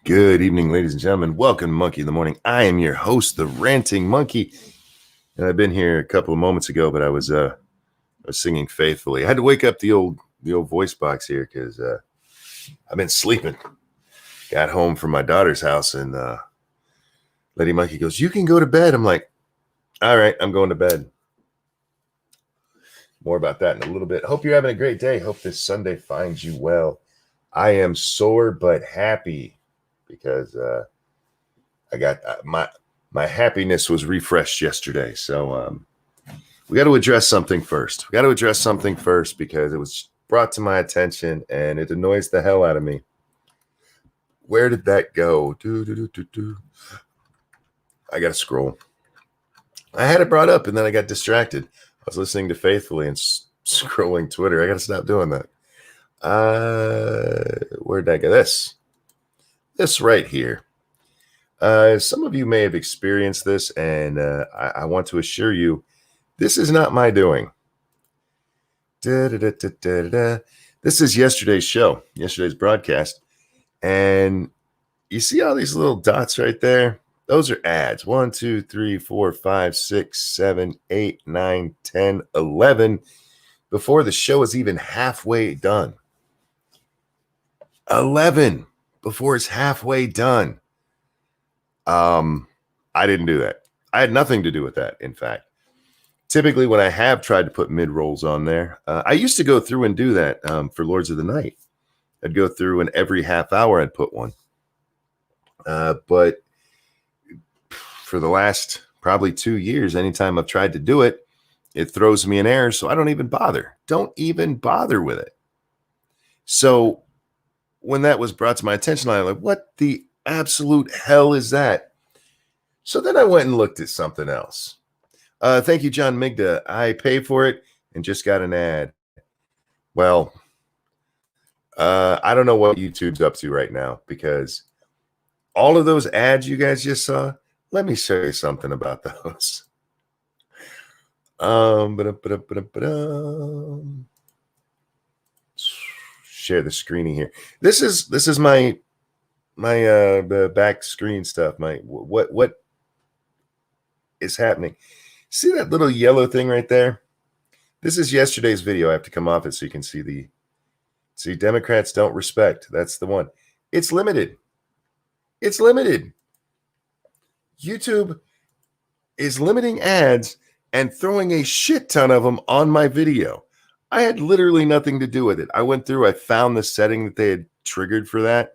Good evening, ladies and gentlemen. Welcome to Monkey in the Morning. I am your host, the Ranting Monkey. And I've been here a couple of moments ago, but I was singing faithfully. I had to wake up the old voice box here because I've been sleeping. Got home from my daughter's house, and Lady Monkey goes, "You can go to bed." I'm like, "All right, I'm going to bed." More about that in a little bit. Hope you're having a great day. Hope this Sunday finds you well. I am sore but happy because I got my happiness was refreshed yesterday. So we got to address something first. Because it was brought to my attention and it annoys the hell out of me. Where did that go? I got to scroll. I had it brought up and then I got distracted. I was listening to Faithfully and scrolling Twitter. I got to stop doing that. Where did I get this? This right here. Some of you may have experienced this, and I want to assure you, this is not my doing. This is yesterday's show, yesterday's broadcast, and you see all these little dots right there? Those are ads. 1, 2, 3, 4, 5, 6, 7, 8, 9, 10, 11 before the show is even halfway done. 11 before it's halfway done. I didn't do that. I had nothing to do with that, in fact. Typically, when I have tried to put mid-rolls on there, I used to go through and do that for Lords of the Night. I'd go through and every half hour I'd put one. But for the last probably 2 years, anytime I've tried to do it, it throws me an error, so I don't even bother. Don't even bother with it. So when that was brought to my attention, I was like, what the absolute hell is that? So then I went and looked at something else. Thank you, John Migda. I paid for it and just got an ad. Well, I don't know what YouTube's up to right now because all of those ads you guys just saw, let me show you something about those. Share the screening here. This is my back screen stuff. My what is happening? See that little yellow thing right there? This is yesterday's video. I have to come off it so you can see Democrats don't respect. That's the one. It's limited. It's limited. YouTube is limiting ads and throwing a shit ton of them on my video. I had literally nothing to do with it. I went through, I found the setting that they had triggered for that,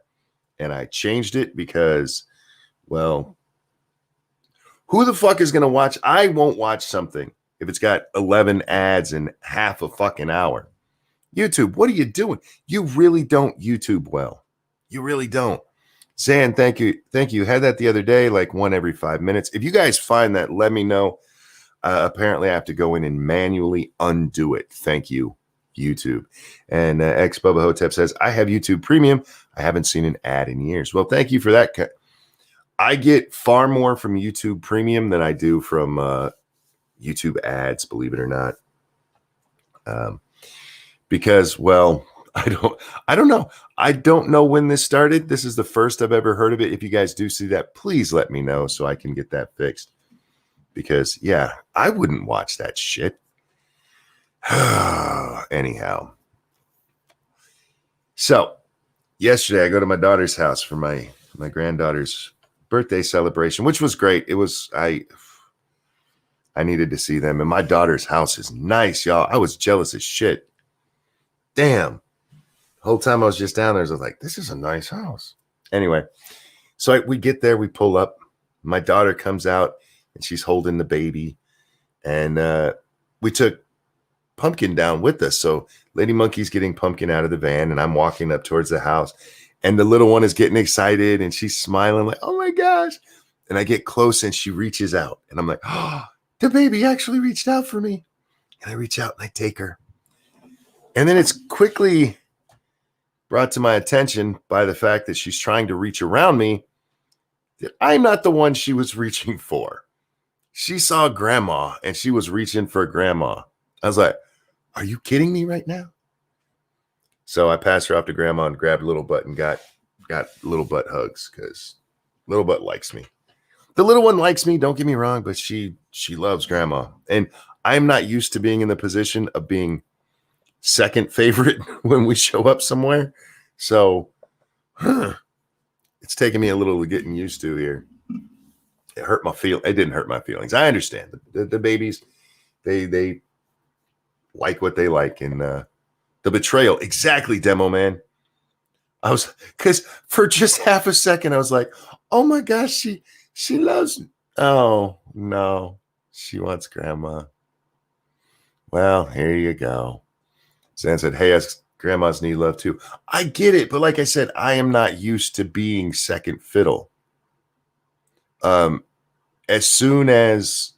and I changed it because, well, who the fuck is going to watch? I won't watch something if it's got 11 ads in half a fucking hour. YouTube, what are you doing? You really don't YouTube well. You really don't. Zan, thank you. Thank you. Had that the other day, like one every 5 minutes. If you guys find that, let me know. Apparently, I have to go in and manually undo it. Thank you, YouTube. And X Bubba Hotep says, I have YouTube Premium. I haven't seen an ad in years. Well, thank you for that. I get far more from YouTube Premium than I do from YouTube ads, believe it or not. Because, well, I don't know. I don't know when this started. This is the first I've ever heard of it. If you guys do see that, please let me know so I can get that fixed. Because, yeah, I wouldn't watch that shit. Anyhow. So, yesterday I go to my daughter's house for my granddaughter's birthday celebration, which was great. It was, I needed to see them. And my daughter's house is nice, y'all. I was jealous as shit. Damn. The whole time I was just down there, I was like, this is a nice house. Anyway, so we get there, we pull up. My daughter comes out. And she's holding the baby. And we took Pumpkin down with us. So Lady Monkey's getting Pumpkin out of the van. And I'm walking up towards the house. And the little one is getting excited. And she's smiling like, oh, my gosh. And I get close and she reaches out. And I'm like, oh, the baby actually reached out for me. And I reach out and I take her. And then it's quickly brought to my attention by the fact that she's trying to reach around me that I'm not the one she was reaching for. She saw grandma and she was reaching for grandma. I was like, are you kidding me right now? So I passed her off to grandma and grabbed a little butt and got got little butt hugs because little butt likes me. The little one likes me, don't get me wrong, but she loves grandma. And I'm not used to being in the position of being second favorite when we show up somewhere. So it's taken me a little getting used to here. It hurt my feel. It didn't hurt my feelings. I understand the babies, they like what they like. And the betrayal, exactly, Demo Man. I was, because for just half a second, I was like, oh my gosh, she loves me. Oh no, she wants grandma. Well, here you go. Zan said, hey, us grandmas need love too. I get it, but like I said, I am not used to being second fiddle. As soon as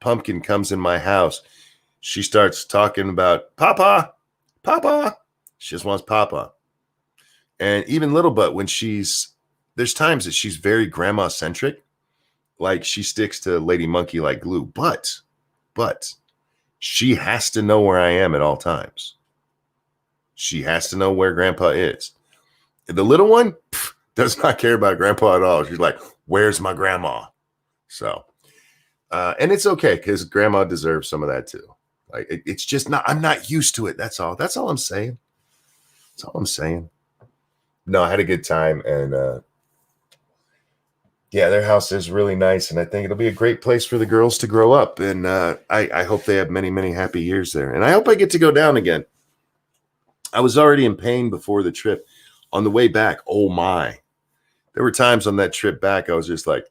Pumpkin comes in my house, she starts talking about Papa. She just wants Papa. And even Little Butt, when there's times that she's very grandma centric, like she sticks to Lady Monkey like glue, but she has to know where I am at all times. She has to know where grandpa is. The little one does not care about grandpa at all. She's like, where's my grandma? So, and it's okay because grandma deserves some of that too. Like it's just not, I'm not used to it. That's all I'm saying. That's all I'm saying. No, I had a good time. And yeah, their house is really nice. And I think it'll be a great place for the girls to grow up. And I hope they have many, many happy years there. And I hope I get to go down again. I was already in pain before the trip. On the way back, oh my. There were times on that trip back, I was just like,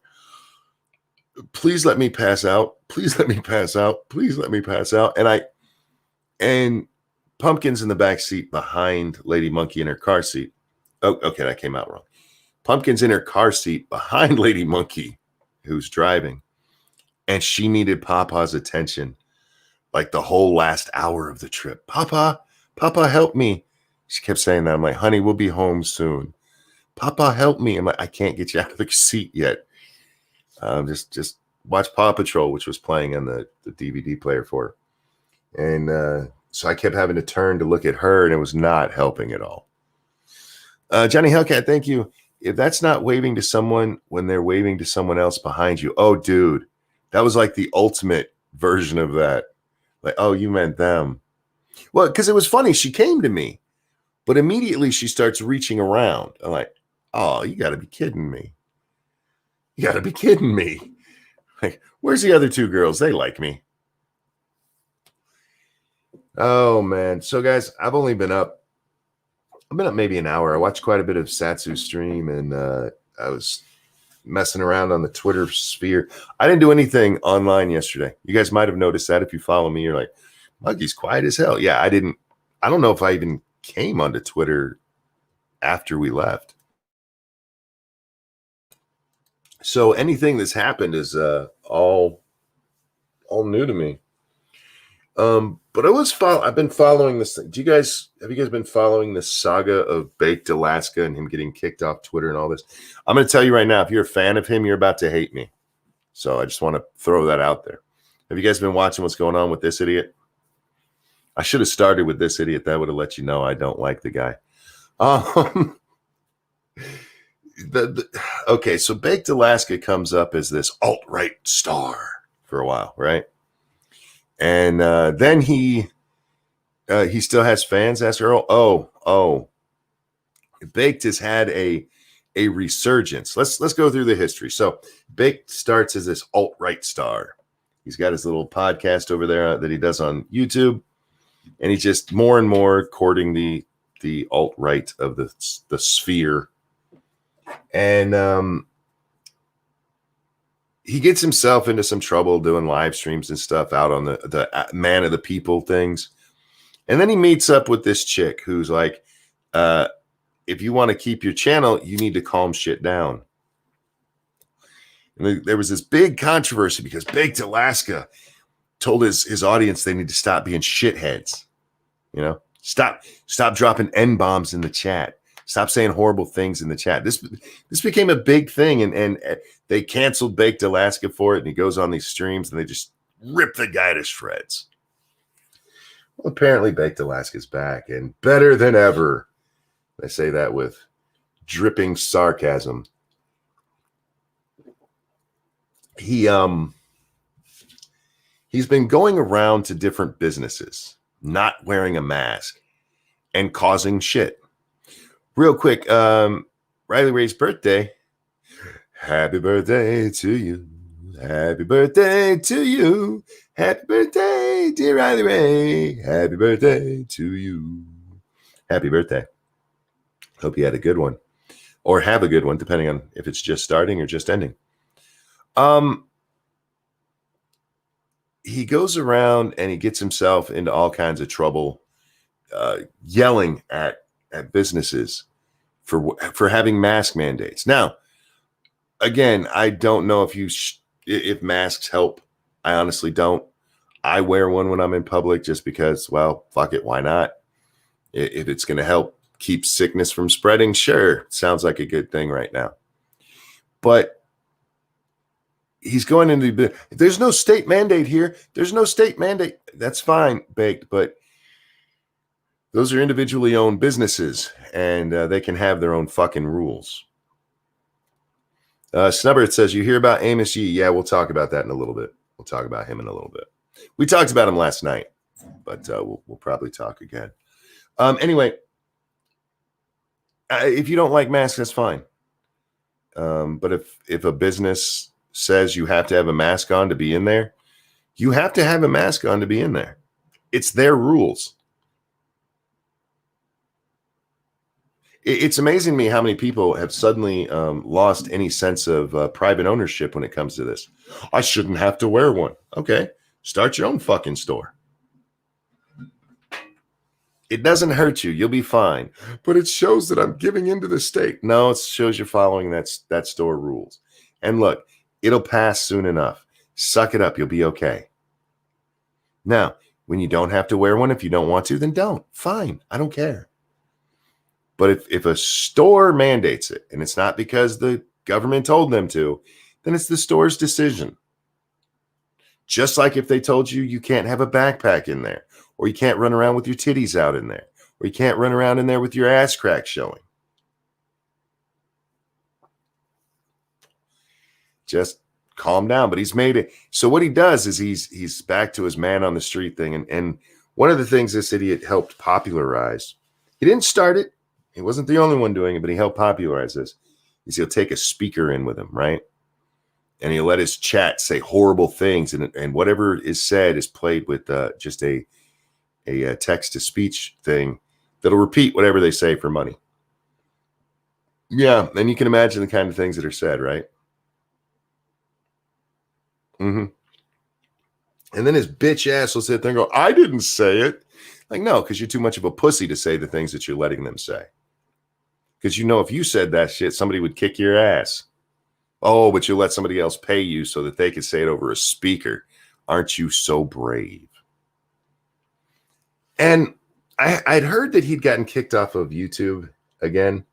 please let me pass out. Please let me pass out. Please let me pass out. And Pumpkin's in the back seat behind Lady Monkey in her car seat. Oh, okay, that came out wrong. Pumpkin's in her car seat behind Lady Monkey, who's driving. And she needed Papa's attention like the whole last hour of the trip. Papa, help me. She kept saying that. I'm like, honey, we'll be home soon. Papa, help me. I'm like, I can't get you out of the seat yet. Just watch Paw Patrol, which was playing on the DVD player for her. And so I kept having to turn to look at her, and it was not helping at all. Johnny Hellcat, thank you. If that's not waving to someone when they're waving to someone else behind you, oh, dude, that was like the ultimate version of that. Like, oh, you meant them. Well, because it was funny. She came to me, but immediately she starts reaching around. I'm like, oh, you got to be kidding me. You got to be kidding me. Like, where's the other two girls? They like me. Oh, man. So, guys, I've been up maybe an hour. I watched quite a bit of Satsu stream, and I was messing around on the Twitter sphere. I didn't do anything online yesterday. You guys might have noticed that if you follow me. You're like, Muggy's quiet as hell. Yeah, I didn't. I don't know if I even came onto Twitter after we left. So anything that's happened is all new to me. But I've been following this thing. Have you guys been following the saga of Baked Alaska and him getting kicked off Twitter and all this? I'm going to tell you right now, if you're a fan of him, you're about to hate me. So I just want to throw that out there. Have you guys been watching what's going on with this idiot? I should have started with this idiot. That would have let you know I don't like the guy. Okay, so Baked Alaska comes up as this alt-right star for a while, right? And then he still has fans. Ask Earl. Oh, Baked has had a resurgence. Let's go through the history. So Baked starts as this alt-right star. He's got his little podcast over there that he does on YouTube, and he's just more and more courting the alt-right of the sphere. And he gets himself into some trouble doing live streams and stuff out on the Man of the People things. And then he meets up with this chick who's like, if you want to keep your channel, you need to calm shit down. And there was this big controversy because Baked Alaska told his audience they need to stop being shitheads. You know, stop dropping N-bombs in the chat. Stop saying horrible things in the chat. This became a big thing, and they canceled Baked Alaska for it, and he goes on these streams, and they just rip the guy to shreds. Well, apparently Baked Alaska's back, and better than ever. I say that with dripping sarcasm. He's been going around to different businesses, not wearing a mask and causing shit. Real quick, Riley Ray's birthday. Happy birthday to you. Happy birthday to you. Happy birthday, dear Riley Ray. Happy birthday to you. Happy birthday. Hope you had a good one. Or have a good one, depending on if it's just starting or just ending. He goes around and he gets himself into all kinds of trouble, yelling at businesses for having mask mandates. Now, again, I don't know if masks help. I honestly don't. I wear one when I'm in public just because, well, fuck it, why not? If it's going to help keep sickness from spreading, sure, sounds like a good thing right now. But he's going into there's no state mandate here. There's no state mandate. That's fine, Baked, but those are individually owned businesses, and they can have their own fucking rules. Snubber says, you hear about Amos Yee? Yeah, we'll talk about that in a little bit. We'll talk about him in a little bit. We talked about him last night, but we'll probably talk again. Anyway, if you don't like masks, that's fine. But if a business says you have to have a mask on to be in there, you have to have a mask on to be in there. It's their rules. It's amazing to me how many people have suddenly lost any sense of private ownership when it comes to this. I shouldn't have to wear one. Okay, start your own fucking store. It doesn't hurt you. You'll be fine. But it shows that I'm giving into the state. No, it shows you're following that store rules. And look, it'll pass soon enough. Suck it up. You'll be okay. Now, when you don't have to wear one, if you don't want to, then don't. Fine. I don't care. But if a store mandates it, and it's not because the government told them to, then it's the store's decision. Just like if they told you you can't have a backpack in there, or you can't run around with your titties out in there, or you can't run around in there with your ass crack showing. Just calm down. But he's made it. So what he does is he's back to his man on the street thing. And one of the things this idiot helped popularize, he didn't start it. He wasn't the only one doing it, but he helped popularize this. Is he'll take a speaker in with him, right? And he'll let his chat say horrible things, and whatever is said is played with just a text-to-speech thing that'll repeat whatever they say for money. Yeah, and you can imagine the kind of things that are said, right? Mm-hmm. And then his bitch ass will sit there and go, I didn't say it. Like, no, because you're too much of a pussy to say the things that you're letting them say. Because you know if you said that shit, somebody would kick your ass. Oh, but you let somebody else pay you so that they could say it over a speaker. Aren't you so brave? And I'd heard that he'd gotten kicked off of YouTube again,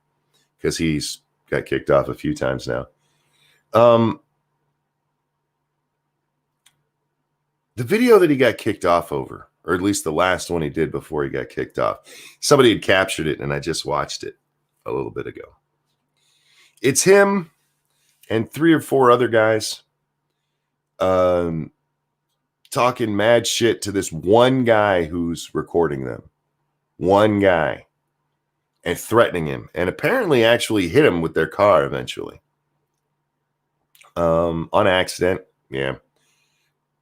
because he's got kicked off a few times now. The video that he got kicked off over, or at least the last one he did before he got kicked off, somebody had captured it, and I just watched it a little bit ago. It's him and 3 or 4 other guys talking mad shit to this one guy who's recording them. One guy. And threatening him. And apparently actually hit him with their car eventually. On accident. Yeah.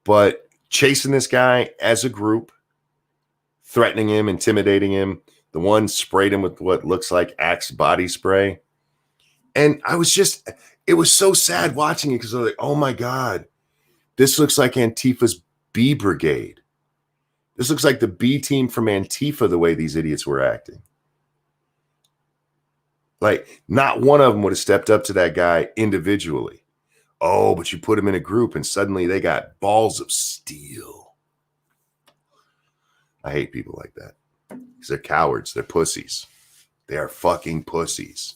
But chasing this guy as a group. Threatening him, intimidating him. The one sprayed him with what looks like Axe body spray. And it was so sad watching it because I was like, oh my God, this looks like Antifa's B Brigade. This looks like the B team from Antifa, the way these idiots were acting. Like, not one of them would have stepped up to that guy individually. Oh, but you put them in a group and suddenly they got balls of steel. I hate people like that. Because they're cowards. They're pussies. They are fucking pussies.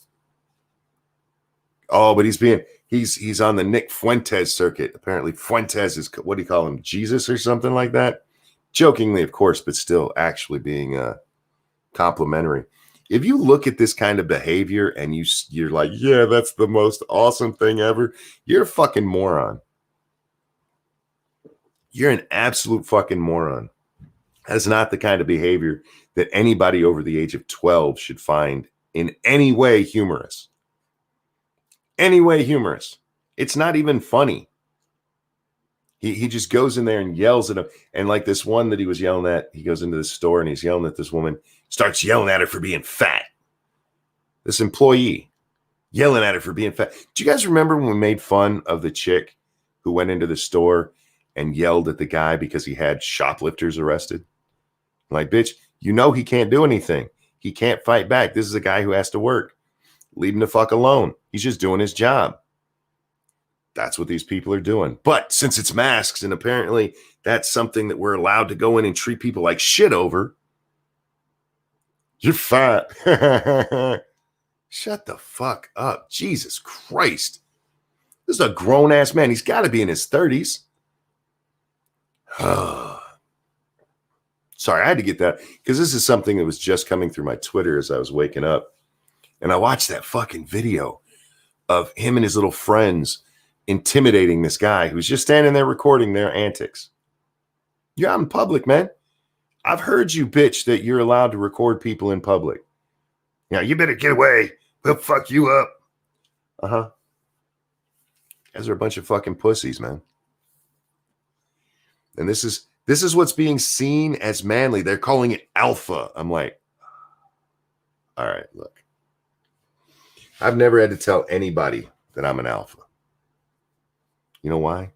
Oh, but he's on the Nick Fuentes circuit. Apparently Fuentes is, what do you call him? Jesus or something like that? Jokingly, of course, but still actually being complimentary. If you look at this kind of behavior and you're like, yeah, that's the most awesome thing ever, you're a fucking moron. You're an absolute fucking moron. That's not the kind of behavior that anybody over the age of 12 should find in any way humorous. Any way humorous. It's not even funny. He just goes in there and yells at him. And like this one that he was yelling at, he goes into the store and he's yelling at this woman, starts yelling at her for being fat. This employee yelling at her for being fat. Do you guys remember when we made fun of the chick who went into the store and yelled at the guy because he had shoplifters arrested? Like, bitch, you know he can't do anything. He can't fight back. This is a guy who has to work. Leave him the fuck alone. He's just doing his job. That's what these people are doing. But since it's masks, and apparently that's something that we're allowed to go in and treat people like shit over. You're fat. Shut the fuck up. Jesus Christ. This is a grown-ass man. He's got to be in his 30s. Sorry, I had to get that because this is something that was just coming through my Twitter as I was waking up. And I watched that fucking video of him and his little friends intimidating this guy who's just standing there recording their antics. You're out in public, man. I've heard you bitch that you're allowed to record people in public. Now, you better get away. We'll fuck you up. Uh-huh. Guys are a bunch of fucking pussies, man. And this is what's being seen as manly. They're calling it alpha. I'm like, all right, look. I've never had to tell anybody that I'm an alpha. You know why?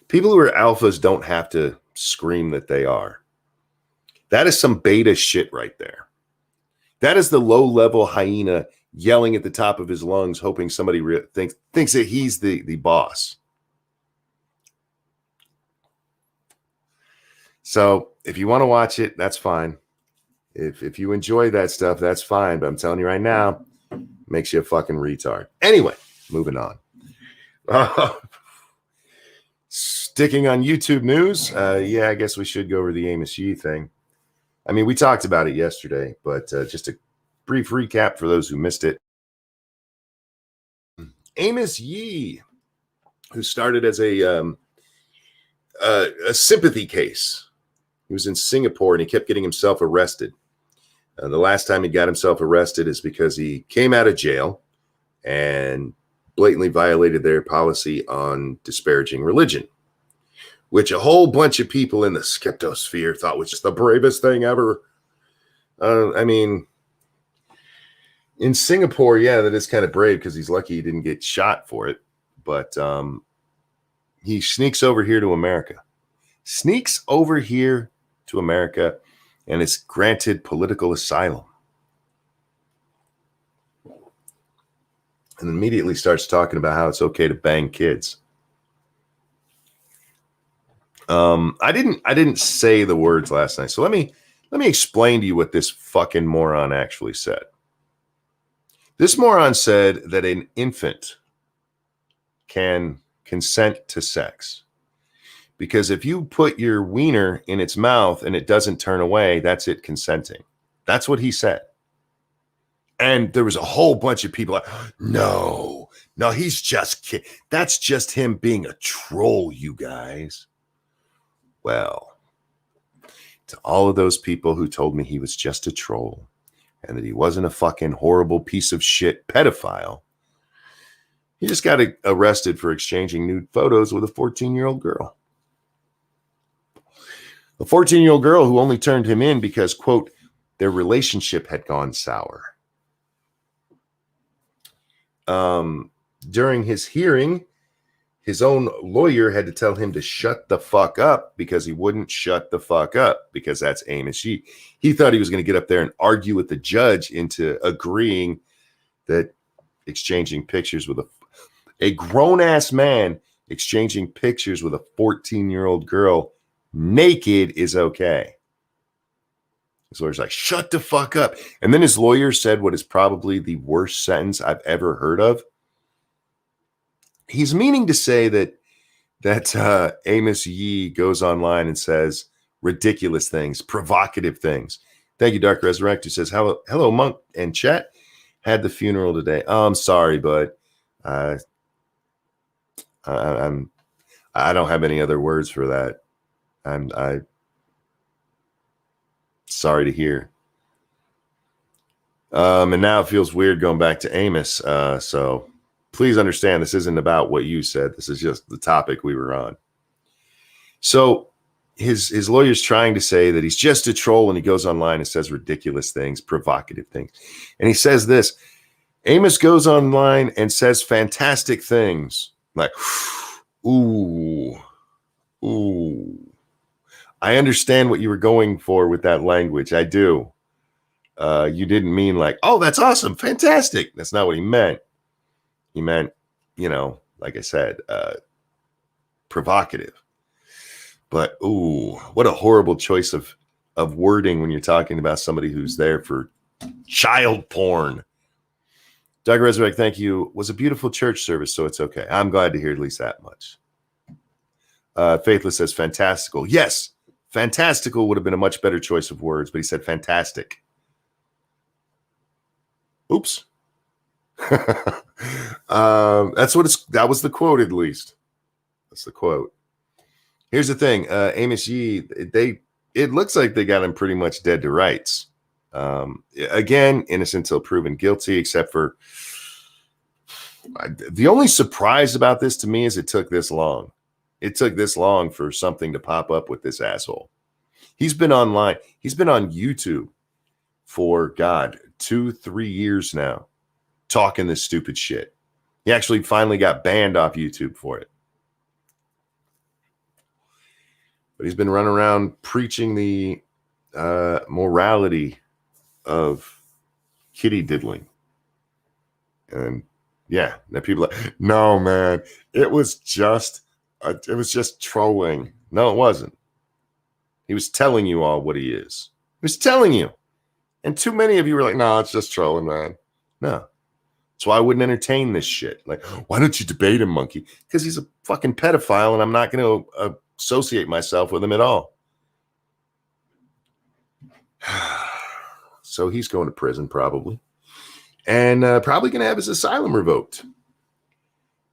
People who are alphas don't have to scream that they are. That is some beta shit right there. That is the low-level hyena yelling at the top of his lungs, hoping somebody thinks that he's the boss. So if you want to watch it, that's fine. If you enjoy that stuff, that's fine. But I'm telling you right now, it makes you a fucking retard. Anyway, moving on. Sticking on YouTube news. Yeah, I guess we should go over the Amos Yee thing. I mean, we talked about it yesterday, but just a brief recap for those who missed it. Amos Yee, who started as a sympathy case. He was in Singapore and he kept getting himself arrested. The last time he got himself arrested is because he came out of jail and blatantly violated their policy on disparaging religion, which a whole bunch of people in the skeptosphere thought was just the bravest thing ever. I mean, in Singapore, yeah, that is kind of brave because he's lucky he didn't get shot for it. But he sneaks over here to America. And is granted political asylum. And immediately starts talking about how it's okay to bang kids. I didn't say the words last night. So let me explain to you what this fucking moron actually said. This moron said that an infant can consent to sex. Because if you put your wiener in its mouth and it doesn't turn away, that's it consenting. That's what he said. And there was a whole bunch of people like, no, he's just kidding. That's just him being a troll, you guys. Well, to all of those people who told me he was just a troll and that he wasn't a fucking horrible piece of shit pedophile, he just got arrested for exchanging nude photos with a 14-year-old girl. A 14-year-old girl who only turned him in because, quote, their relationship had gone sour. During his hearing, his own lawyer had to tell him to shut the fuck up because he wouldn't shut the fuck up because that's Amos Yee. He thought he was going to get up there and argue with the judge into agreeing that exchanging pictures with a grown-ass man exchanging pictures with a 14-year-old girl naked is okay. His lawyer's like, shut the fuck up. And then his lawyer said what is probably the worst sentence I've ever heard of. He's meaning to say that Amos Yee goes online and says ridiculous things, provocative things, Thank you, Dark Resurrect, who says, hello, Monk and chat. Had the funeral today. Oh, I'm sorry, but I don't have any other words for that. I sorry to hear. And now it feels weird going back to Amos. So please understand, this isn't about what you said. This is just the topic we were on. So his lawyer's trying to say that he's just a troll, and he goes online and says ridiculous things, provocative things. And he says this: Amos goes online and says fantastic things like, ooh. I understand what you were going for with that language. I do. You didn't mean like, oh, that's awesome, fantastic. That's not what he meant. He meant, like I said, provocative. But what a horrible choice of wording when you're talking about somebody who's there for child porn. Doug Resurrect, thank you. Was a beautiful church service, so it's okay. I'm glad to hear at least that much. Faithless says fantastical. Yes, fantastical would have been a much better choice of words, but he said fantastic. Oops. That was the quote, at least. That's the quote. Here's the thing. Amos Yee, it looks like they got him pretty much dead to rights. Again, innocent until proven guilty, except for the only surprise about this to me is it took this long. It took this long for something to pop up with this asshole. He's been online. He's been on YouTube for, 2-3 years now, talking this stupid shit. He actually finally got banned off YouTube for it. But he's been running around preaching the morality of kitty diddling. And yeah, now people are like, no, man, it was just trolling. No, it wasn't. He was telling you all what he is. He was telling you. And too many of you were like, no, it's just trolling, man. No. That's why I wouldn't entertain this shit. Like, why don't you debate him, monkey? Because he's a fucking pedophile, and I'm not going to associate myself with him at all. So he's going to prison, probably. And probably going to have his asylum revoked.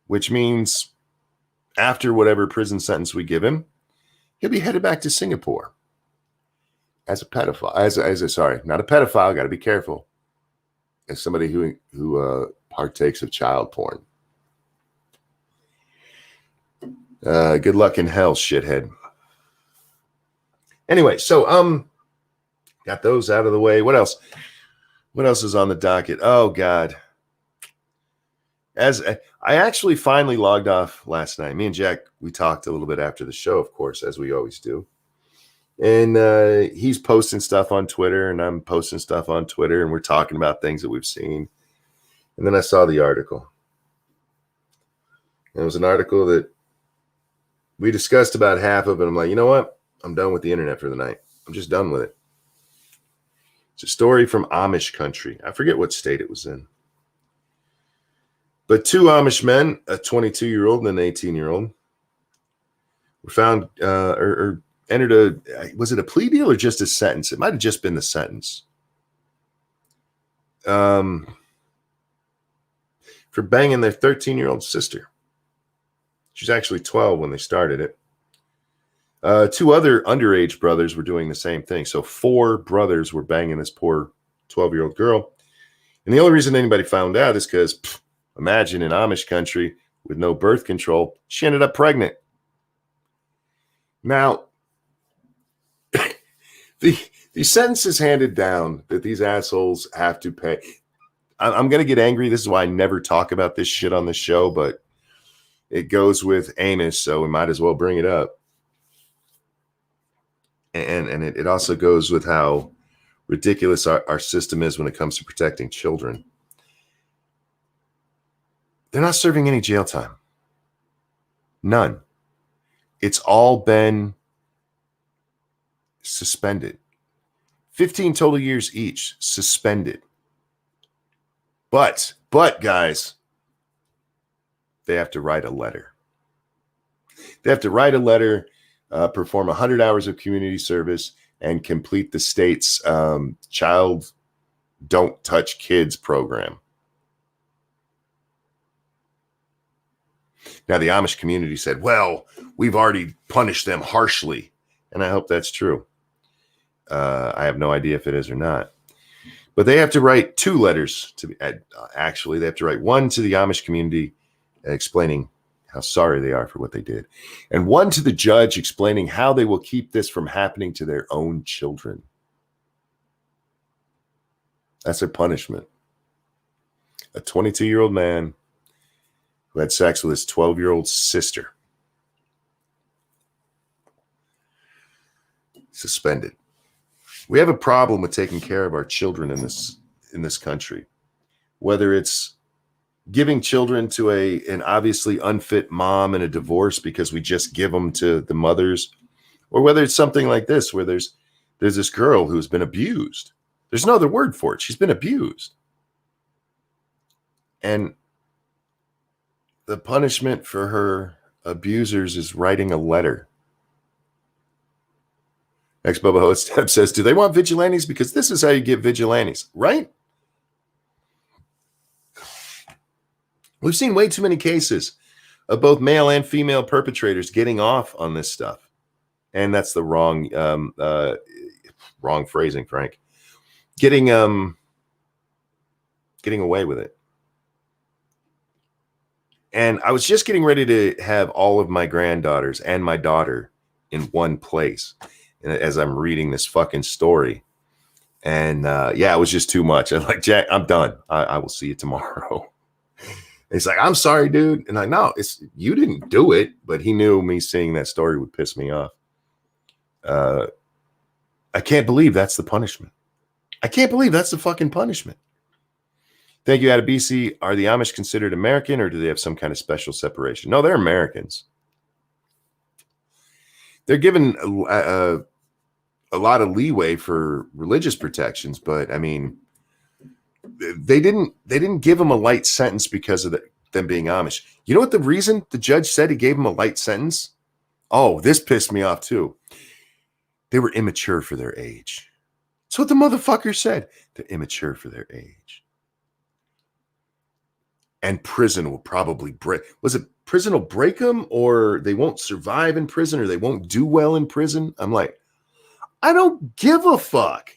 Which means after whatever prison sentence we give him, he'll be headed back to Singapore as a pedophile. Sorry, not a pedophile. Got to be careful. As somebody who partakes of child porn. Good luck in hell, shithead. Anyway, so got those out of the way. What else? What else is on the docket? Oh God. As I actually finally logged off last night. Me and Jack, we talked a little bit after the show, of course, as we always do. And he's posting stuff on Twitter, and I'm posting stuff on Twitter, and we're talking about things that we've seen. And then I saw the article. And it was an article that we discussed about half of it. I'm like, you know what? I'm done with the internet for the night. I'm just done with it. It's a story from Amish country. I forget what state it was in. But two Amish men, a 22-year-old and an 18-year-old, were found or entered was it a plea deal or just a sentence? It might have just been the sentence. For banging their 13-year-old sister. She's actually 12 when they started it. Two other underage brothers were doing the same thing. So 4 brothers were banging this poor 12-year-old girl. And the only reason anybody found out is because, imagine in Amish country with no birth control, she ended up pregnant. Now, the sentence is handed down that these assholes have to pay. I'm going to get angry. This is why I never talk about this shit on the show, but it goes with Amos, so we might as well bring it up. And it also goes with how ridiculous our system is when it comes to protecting children. They're not serving any jail time. None. It's all been suspended. 15 total years each, suspended. But guys, they have to write a letter. They have to write a letter, perform 100 hours of community service, and complete the state's child don't touch kids program. Now, the Amish community said, well, we've already punished them harshly. And I hope that's true. I have no idea if it is or not. But they have to write 2 letters to actually, they have to write one to the Amish community explaining how sorry they are for what they did, and one to the judge explaining how they will keep this from happening to their own children. That's their punishment. A 22-year-old man who had sex with his 12-year-old sister. Suspended. We have a problem with taking care of our children in this country, whether it's giving children to an obviously unfit mom in a divorce because we just give them to the mothers, or whether it's something like this where there's this girl who's been abused. There's no other word for it. She's been abused. And the punishment for her abusers is writing a letter. Ex Bubba Hostep says, do they want vigilantes? Because this is how you get vigilantes, right? We've seen way too many cases of both male and female perpetrators getting off on this stuff. And that's the wrong phrasing, Frank. Getting away with it. And I was just getting ready to have all of my granddaughters and my daughter in one place as I'm reading this fucking story. And it was just too much. I'm like, Jack, I'm done. I will see you tomorrow. He's like, I'm sorry, dude. And I know you didn't do it, but he knew me seeing that story would piss me off. I can't believe that's the punishment. I can't believe that's the fucking punishment. Thank you, Adebisi. Are the Amish considered American, or do they have some kind of special separation? No, they're Americans. They're given a lot of leeway for religious protections, but I mean, they didn't give him a light sentence because of them being Amish. You know what the reason the judge said he gave him a light sentence? Oh, this pissed me off too. They were immature for their age. That's what the motherfucker said. They're immature for their age. And prison will probably break. Was it prison will break them, or they won't survive in prison, or they won't do well in prison? I'm like, I don't give a fuck.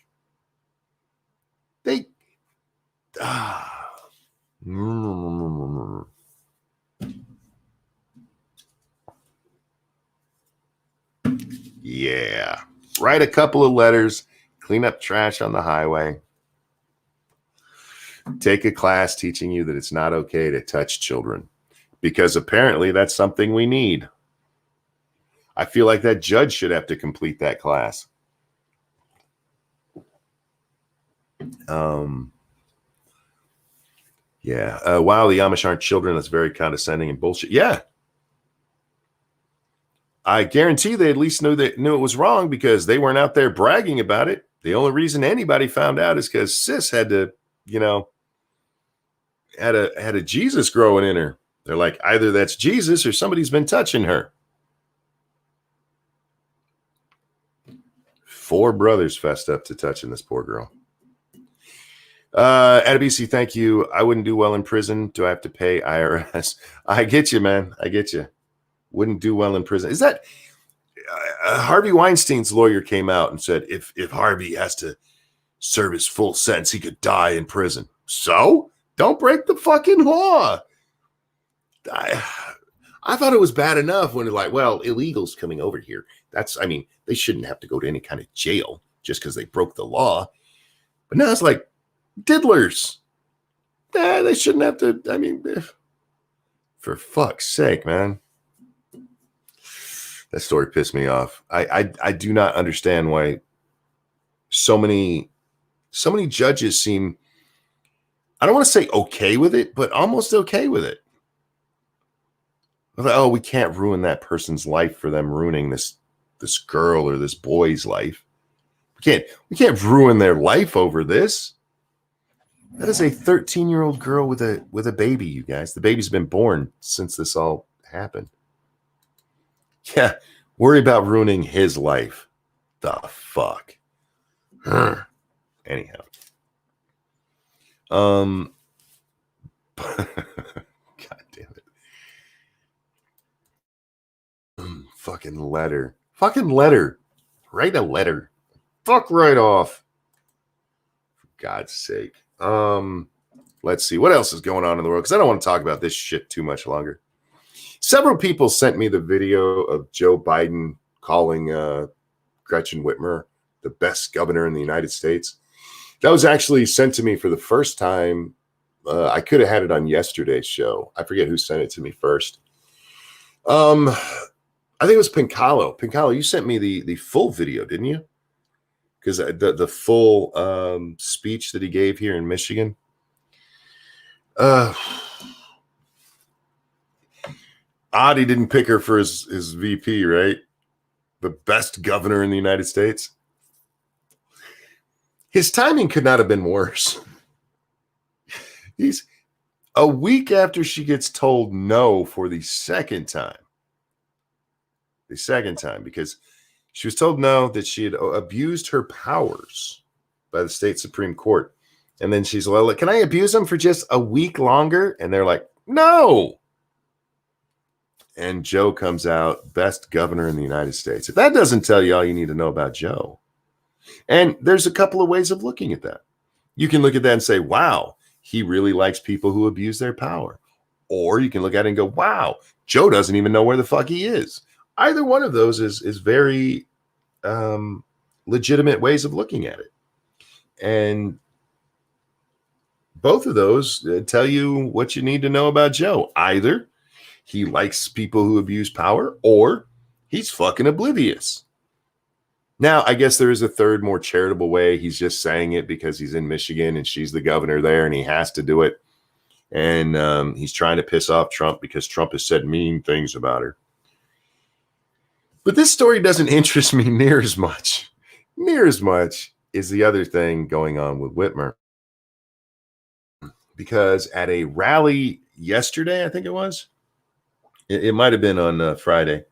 Yeah. Write a couple of letters, clean up trash on the highway. Take a class teaching you that it's not okay to touch children, because apparently that's something we need. I feel like that judge should have to complete that class. Wow, the Amish aren't children. That's very condescending and bullshit. Yeah. I guarantee they at least knew it was wrong, because they weren't out there bragging about it. The only reason anybody found out is because sis had to, had a Jesus growing in her. They're like, either that's Jesus or somebody's been touching her. 4 brothers fessed up to touching this poor girl. Adebisi, thank you. I wouldn't do well in prison. Do I have to pay IRS? I get you, man. I get you. Wouldn't do well in prison. Is that Harvey Weinstein's lawyer came out and said if Harvey has to serve his full sentence, he could die in prison. So don't break the fucking law. I thought it was bad enough when it's like, well, illegals coming over here. They shouldn't have to go to any kind of jail just because they broke the law. But now it's like diddlers. They shouldn't have to. For fuck's sake, man. That story pissed me off. I do not understand why so many judges seem, I don't want to say okay with it, but almost okay with it. Like, oh, we can't ruin that person's life for them ruining this girl or this boy's life. We can't ruin their life over this. That is a 13-year-old girl with a baby, you guys. The baby's been born since this all happened. Yeah, worry about ruining his life. The fuck. Anyhow. God damn it. Fucking letter. Write a letter. Fuck right off. For God's sake. Let's see. What else is going on in the world? Because I don't want to talk about this shit too much longer. Several people sent me the video of Joe Biden calling Gretchen Whitmer the best governor in the United States. That was actually sent to me for the first time. I could have had it on yesterday's show. I forget who sent it to me first. I think it was Pincalo. Pincalo, you sent me the full video, didn't you? Because the full speech that he gave here in Michigan. Odd he didn't pick her for his VP, right? The best governor in the United States. His timing could not have been worse. He's a week after she gets told no for the second time. Because she was told no, that she had abused her powers by the state Supreme Court. And then she's like, can I abuse them for just a week longer? And they're like, no. And Joe comes out, best governor in the United States. If that doesn't tell you all you need to know about Joe. And there's a couple of ways of looking at that. You can look at that and say, wow, he really likes people who abuse their power. Or you can look at it and go, wow, Joe doesn't even know where the fuck he is. Either one of those is very legitimate ways of looking at it. And both of those tell you what you need to know about Joe. Either he likes people who abuse power, or he's fucking oblivious. Now, I guess there is a third, more charitable way. He's just saying it because he's in Michigan and she's the governor there and he has to do it. And he's trying to piss off Trump because Trump has said mean things about her. But this story doesn't interest me near as much as the other thing going on with Whitmer. Because at a rally yesterday, I think it was, it might have been on Friday,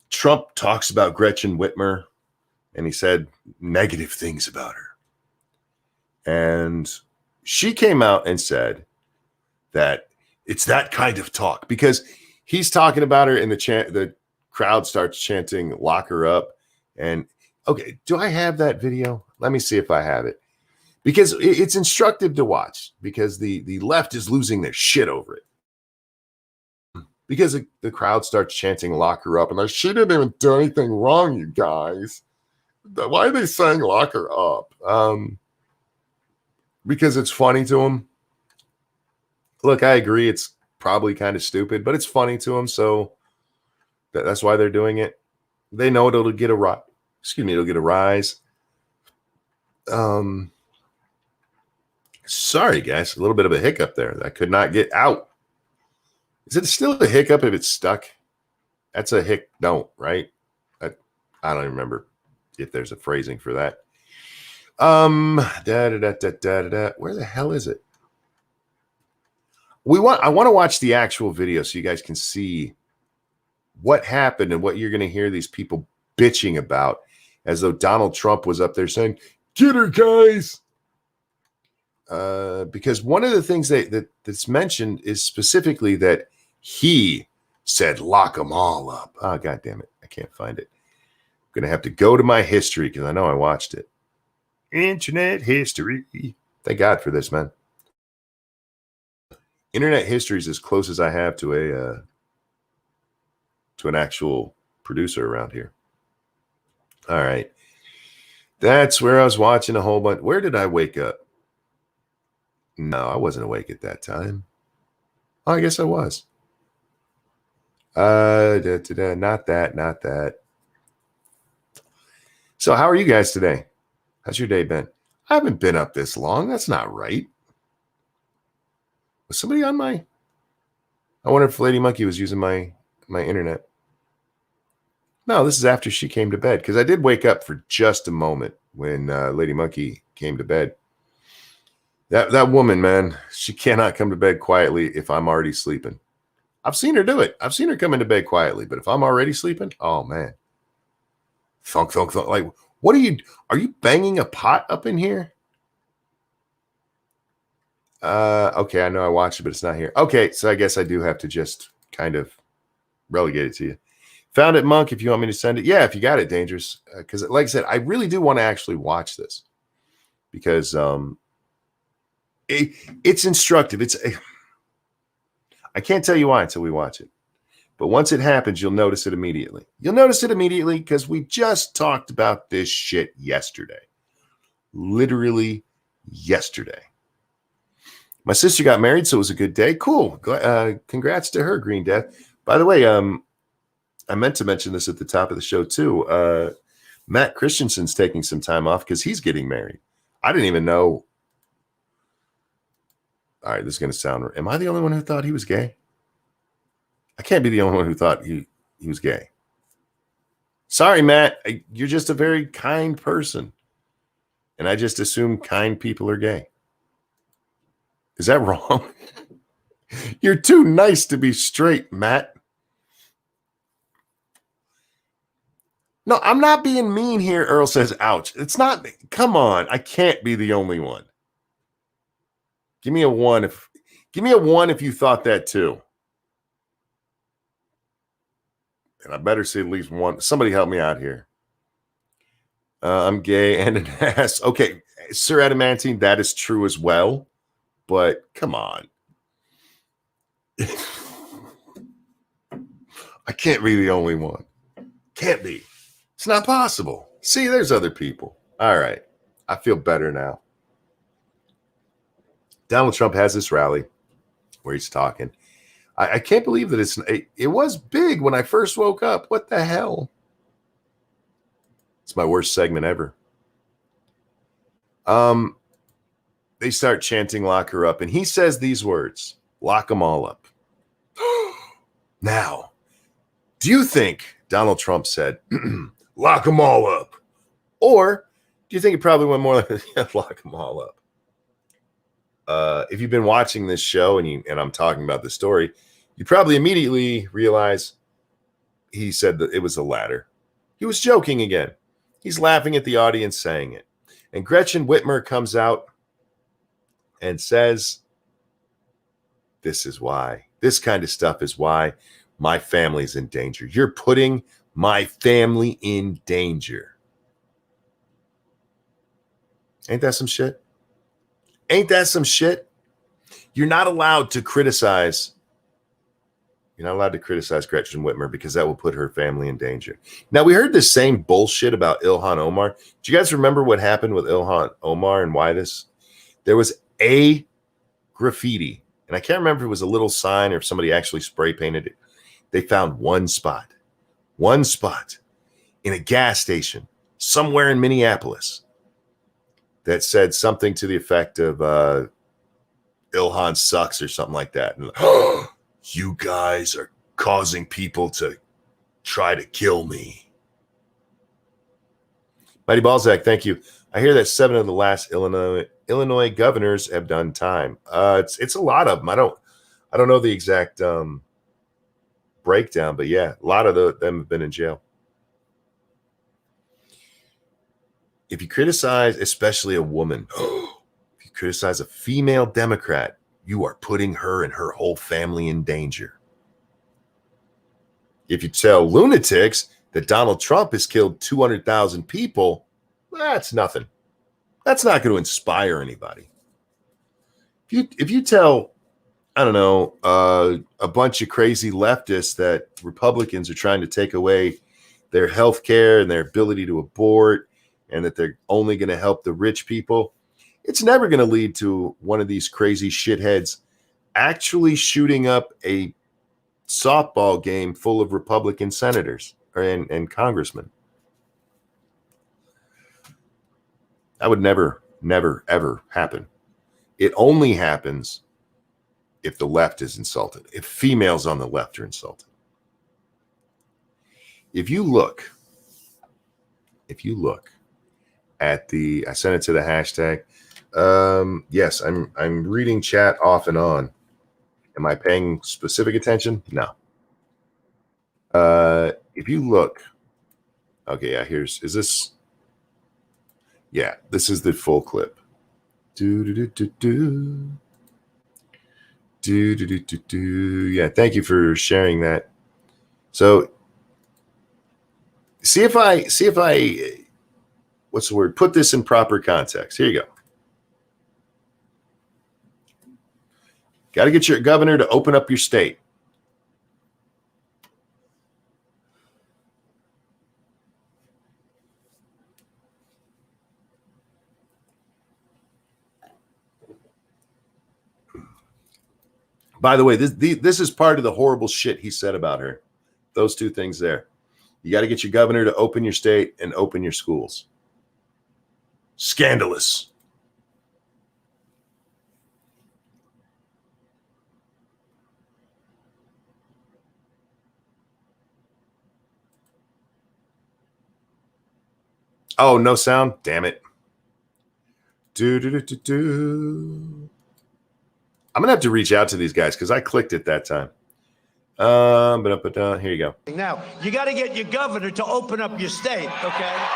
Trump talks about Gretchen Whitmer, and he said negative things about her. And she came out and said that it's that kind of talk, because he's talking about her, and the crowd starts chanting, lock her up. And okay, do I have that video? Let me see if I have it. Because it's instructive to watch, because the left is losing their shit over it. Because the crowd starts chanting, lock her up. And like, she didn't even do anything wrong, you guys. Why are they saying lock her up? Because it's funny to them. Look, I agree. It's probably kind of stupid, but it's funny to them. So that's why they're doing it. They know it'll get a rise. It'll get a rise. Sorry, guys. A little bit of a hiccup there that I could not get out. Is it still a hiccup if it's stuck? That's a hic don't, right? I don't even remember if there's a phrasing for that. Where the hell is it? I want to watch the actual video so you guys can see what happened and what you're going to hear these people bitching about, as though Donald Trump was up there saying, get her, guys. Because one of the things that's mentioned is specifically that he said, lock them all up. Oh, God damn it. I can't find it. I'm going to have to go to my history because I know I watched it. Internet history. Thank God for this, man. Internet history is as close as I have to an actual producer around here. All right. That's where I was watching a whole bunch. Where did I wake up? No, I wasn't awake at that time. Oh, I guess I was. Not that. So how are you guys today? How's your day been? I haven't been up this long. That's not right. Was somebody on my... I wonder if Lady Monkey was using my internet. No, this is after she came to bed, because I did wake up for just a moment when Lady Monkey came to bed. That woman, man, she cannot come to bed quietly if I'm already sleeping. I've seen her do it. I've seen her come into bed quietly, but if I'm already sleeping, oh, man. Thunk, thunk, thunk. Like, What are you banging a pot up in here? Okay, I know I watched it, but it's not here. Okay, so I guess I do have to just kind of relegate it to you. Found it, Monk, if you want me to send it. Yeah, if you got it, Dangerous. Because like I said, I really do want to actually watch this. Because it's instructive. I can't tell you why until we watch it. But once it happens, you'll notice it immediately. You'll notice it immediately because we just talked about this shit yesterday. Literally yesterday. My sister got married, so it was a good day. Cool. Congrats to her, Green Death. By the way, I meant to mention this at the top of the show, too. Matt Christensen's taking some time off because he's getting married. I didn't even know. All right, this is going to sound. Am I the only one who thought he was gay? I can't be the only one who thought he was gay. Sorry, Matt. You're just a very kind person. And I just assume kind people are gay. Is that wrong? You're too nice to be straight, Matt. No, I'm not being mean here. Earl says, ouch. It's not. Come on. I can't be the only one. Give me a 1 if you thought that too. And I better see at least one. Somebody help me out here. I'm gay and an ass. Okay, Sir Adamantine, that is true as well. But come on. I can't be the only one. Can't be. It's not possible. See, there's other people. All right. I feel better now. Donald Trump has this rally where he's talking. I can't believe that it was big when I first woke up. What the hell? It's my worst segment ever. They start chanting lock her up, and he says these words, lock them all up. Now, do you think Donald Trump said, lock them all up? Or do you think it probably went more like, lock them all up? If you've been watching this show and I'm talking about the story, you probably immediately realize he said that it was the latter. He was joking again. He's laughing at the audience saying it. And Gretchen Whitmer comes out and says, this is why. This kind of stuff is why my family's in danger. You're putting my family in danger. Ain't that some shit? Ain't that some shit? You're not allowed to criticize. You're not allowed to criticize Gretchen Whitmer because that will put her family in danger. Now, we heard this same bullshit about Ilhan Omar. Do you guys remember what happened with Ilhan Omar and why this? There was a graffiti, and I can't remember if it was a little sign or if somebody actually spray painted it. They found one spot in a gas station somewhere in Minneapolis that said something to the effect of Ilhan sucks or something like that. And, you guys are causing people to try to kill me. Mighty Balzac, thank you. I hear that 7 of the last Illinois governors have done time. It's a lot of them. I don't know the exact breakdown, but yeah, a lot of them have been in jail. If you criticize, especially a woman, if you criticize a female Democrat, you are putting her and her whole family in danger. If you tell lunatics that Donald Trump has killed 200,000 people, that's nothing. That's not going to inspire anybody. If you tell, I don't know, a bunch of crazy leftists that Republicans are trying to take away their health care and their ability to abort and that they're only going to help the rich people, it's never going to lead to one of these crazy shitheads actually shooting up a softball game full of Republican senators and congressmen. That would never, ever happen. It only happens if the left is insulted, if females on the left are insulted. If you look at I sent it to the hashtag. Yes, I'm reading chat off and on. Am I paying specific attention? No. If you look, okay, yeah, is this Yeah, this is the full clip. Yeah, thank you for sharing that. So see if I what's the word? Put this in proper context. Here you go. Got to get your governor to open up your state. By the way, this is part of the horrible shit he said about her. Those two things there. You got to get your governor to open your state and open your schools. Scandalous. Oh, no sound? Damn it. I'm going to have to reach out to these guys because I clicked it that time. Here you go. Now, you got to get your governor to open up your state, okay?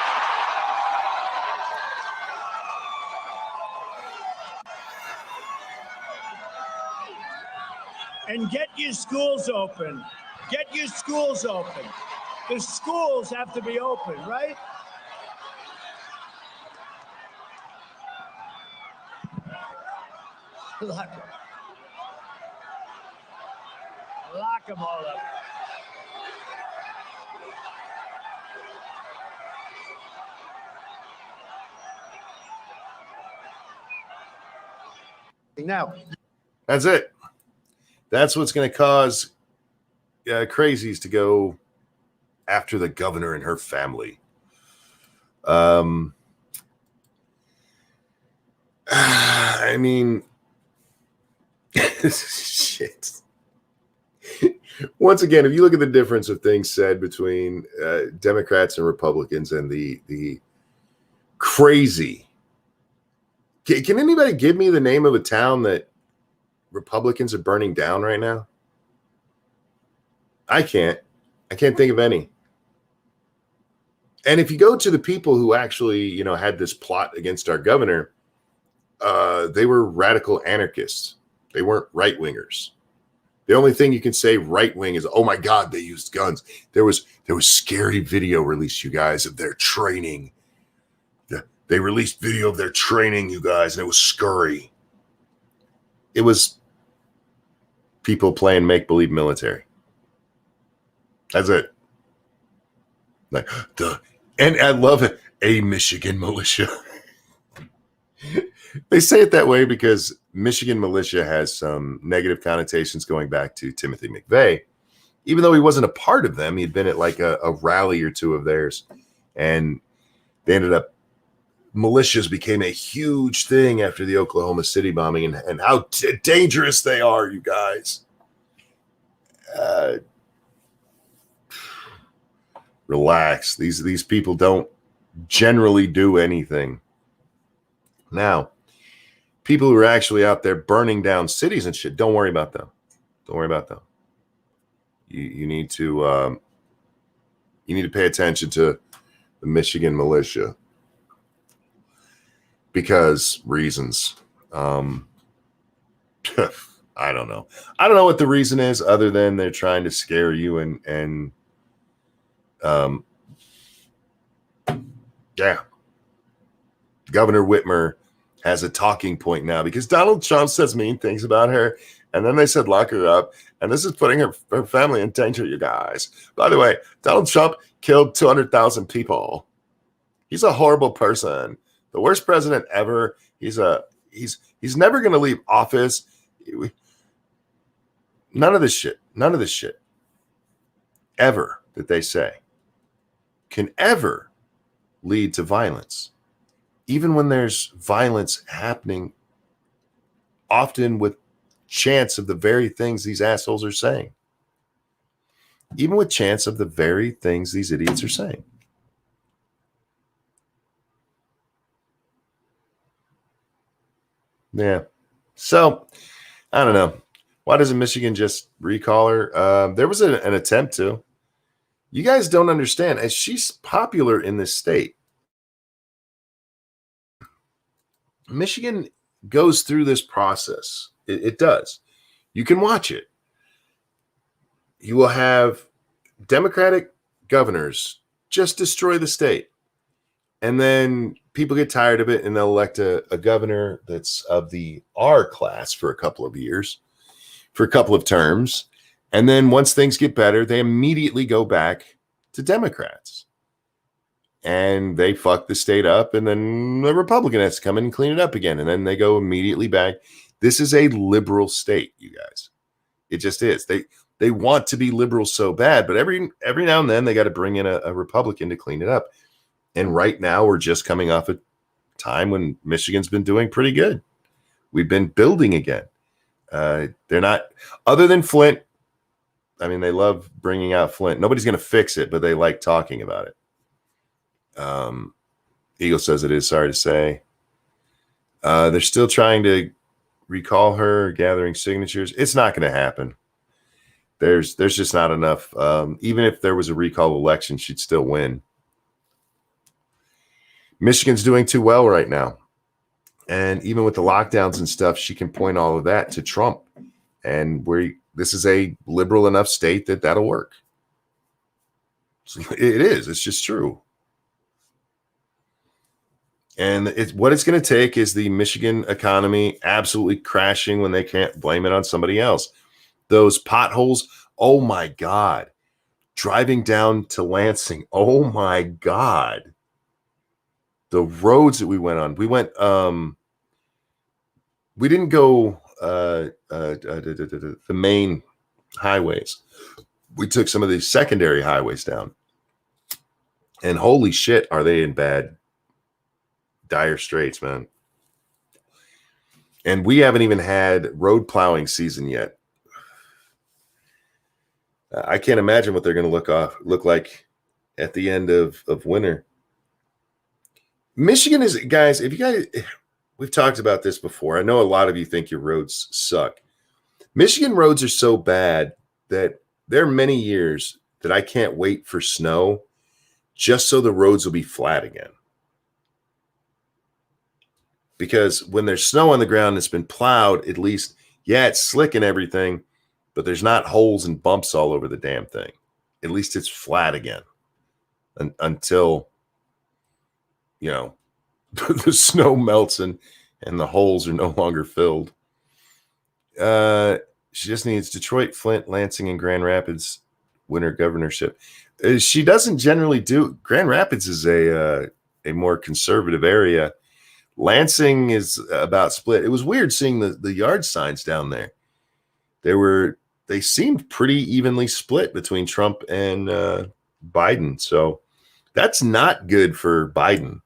And get your schools open. Get your schools open. The schools have to be open, right? Lock them all up. Now, that's it. That's what's going to cause crazies to go after the governor and her family. I mean, shit. Once again, if you look at the difference of things said between Democrats and Republicans and the crazy. Can anybody give me the name of a town that Republicans are burning down right now? I can't think of any. And if you go to the people who actually, had this plot against our governor, they were radical anarchists. They weren't right wingers. The only thing you can say right wing is, oh my God, they used guns. There was scary video released, you guys, of their training. They released video of their training, you guys, and it was scurry. It was people playing make-believe military. That's it. And I love it. A Michigan militia. They say it that way because Michigan militia has some negative connotations going back to Timothy McVeigh. Even though he wasn't a part of them, he'd been at like a rally or two of theirs. And they ended up, militias became a huge thing after the Oklahoma City bombing and how dangerous they are, you guys. Relax. These people don't generally do anything. Now, people who are actually out there burning down cities and shit, don't worry about them. Don't worry about them. You need to pay attention to the Michigan militia because reasons. I don't know. I don't know what the reason is other than they're trying to scare you and yeah. Governor Whitmer has a talking point now because Donald Trump says mean things about her. And then they said, lock her up. And this is putting her family in danger, you guys. By the way, Donald Trump killed 200,000 people. He's a horrible person. The worst president ever. He's never going to leave office. None of this shit ever that they say can ever lead to violence. Even when there's violence happening, often with chance of the very things these assholes are saying. Even with chance of the very things these idiots are saying. Yeah. So, I don't know. Why doesn't Michigan just recall her? There was an attempt to. You guys don't understand. As she's popular in this state, Michigan goes through this process. It does. You can watch it. You will have Democratic governors just destroy the state. And then people get tired of it and they'll elect a governor that's of the R class for a couple of years, for a couple of terms. And then once things get better, they immediately go back to Democrats. And they fuck the state up, and then the Republican has to come in and clean it up again. And then they go immediately back. This is a liberal state, you guys. It just is. They want to be liberal so bad, but every now and then they got to bring in a Republican to clean it up. And right now we're just coming off a time when Michigan's been doing pretty good. We've been building again. They're not, other than Flint. I mean, they love bringing out Flint. Nobody's going to fix it, but they like talking about it. Eagle says it is, sorry to say. They're still trying to recall her, gathering signatures. It's not going to happen. There's just not enough. Even if there was a recall election, she'd still win. Michigan's doing too well right now. And even with the lockdowns and stuff, she can point all of that to Trump. And this is a liberal enough state that'll work. So it is. It's just true. And what it's going to take is the Michigan economy absolutely crashing when they can't blame it on somebody else. Those potholes, oh my God. Driving down to Lansing, oh my God. The roads that we went on. We didn't go the main highways. We took some of these secondary highways down. And holy shit, are they in dire straits, man. And we haven't even had road plowing season yet. I can't imagine what they're going to look like at the end of winter. Michigan is, guys, we've talked about this before. I know a lot of you think your roads suck. Michigan roads are so bad that there are many years that I can't wait for snow just so the roads will be flat again. Because when there's snow on the ground that's been plowed, at least, yeah, it's slick and everything, but there's not holes and bumps all over the damn thing. At least it's flat again until, the snow melts and the holes are no longer filled. She just needs Detroit, Flint, Lansing, and Grand Rapids winter governorship. She doesn't generally do. Grand Rapids is a more conservative area. Lansing is about split. It was weird seeing the yard signs down there. They seemed pretty evenly split between Trump and Biden. So that's not good for Biden.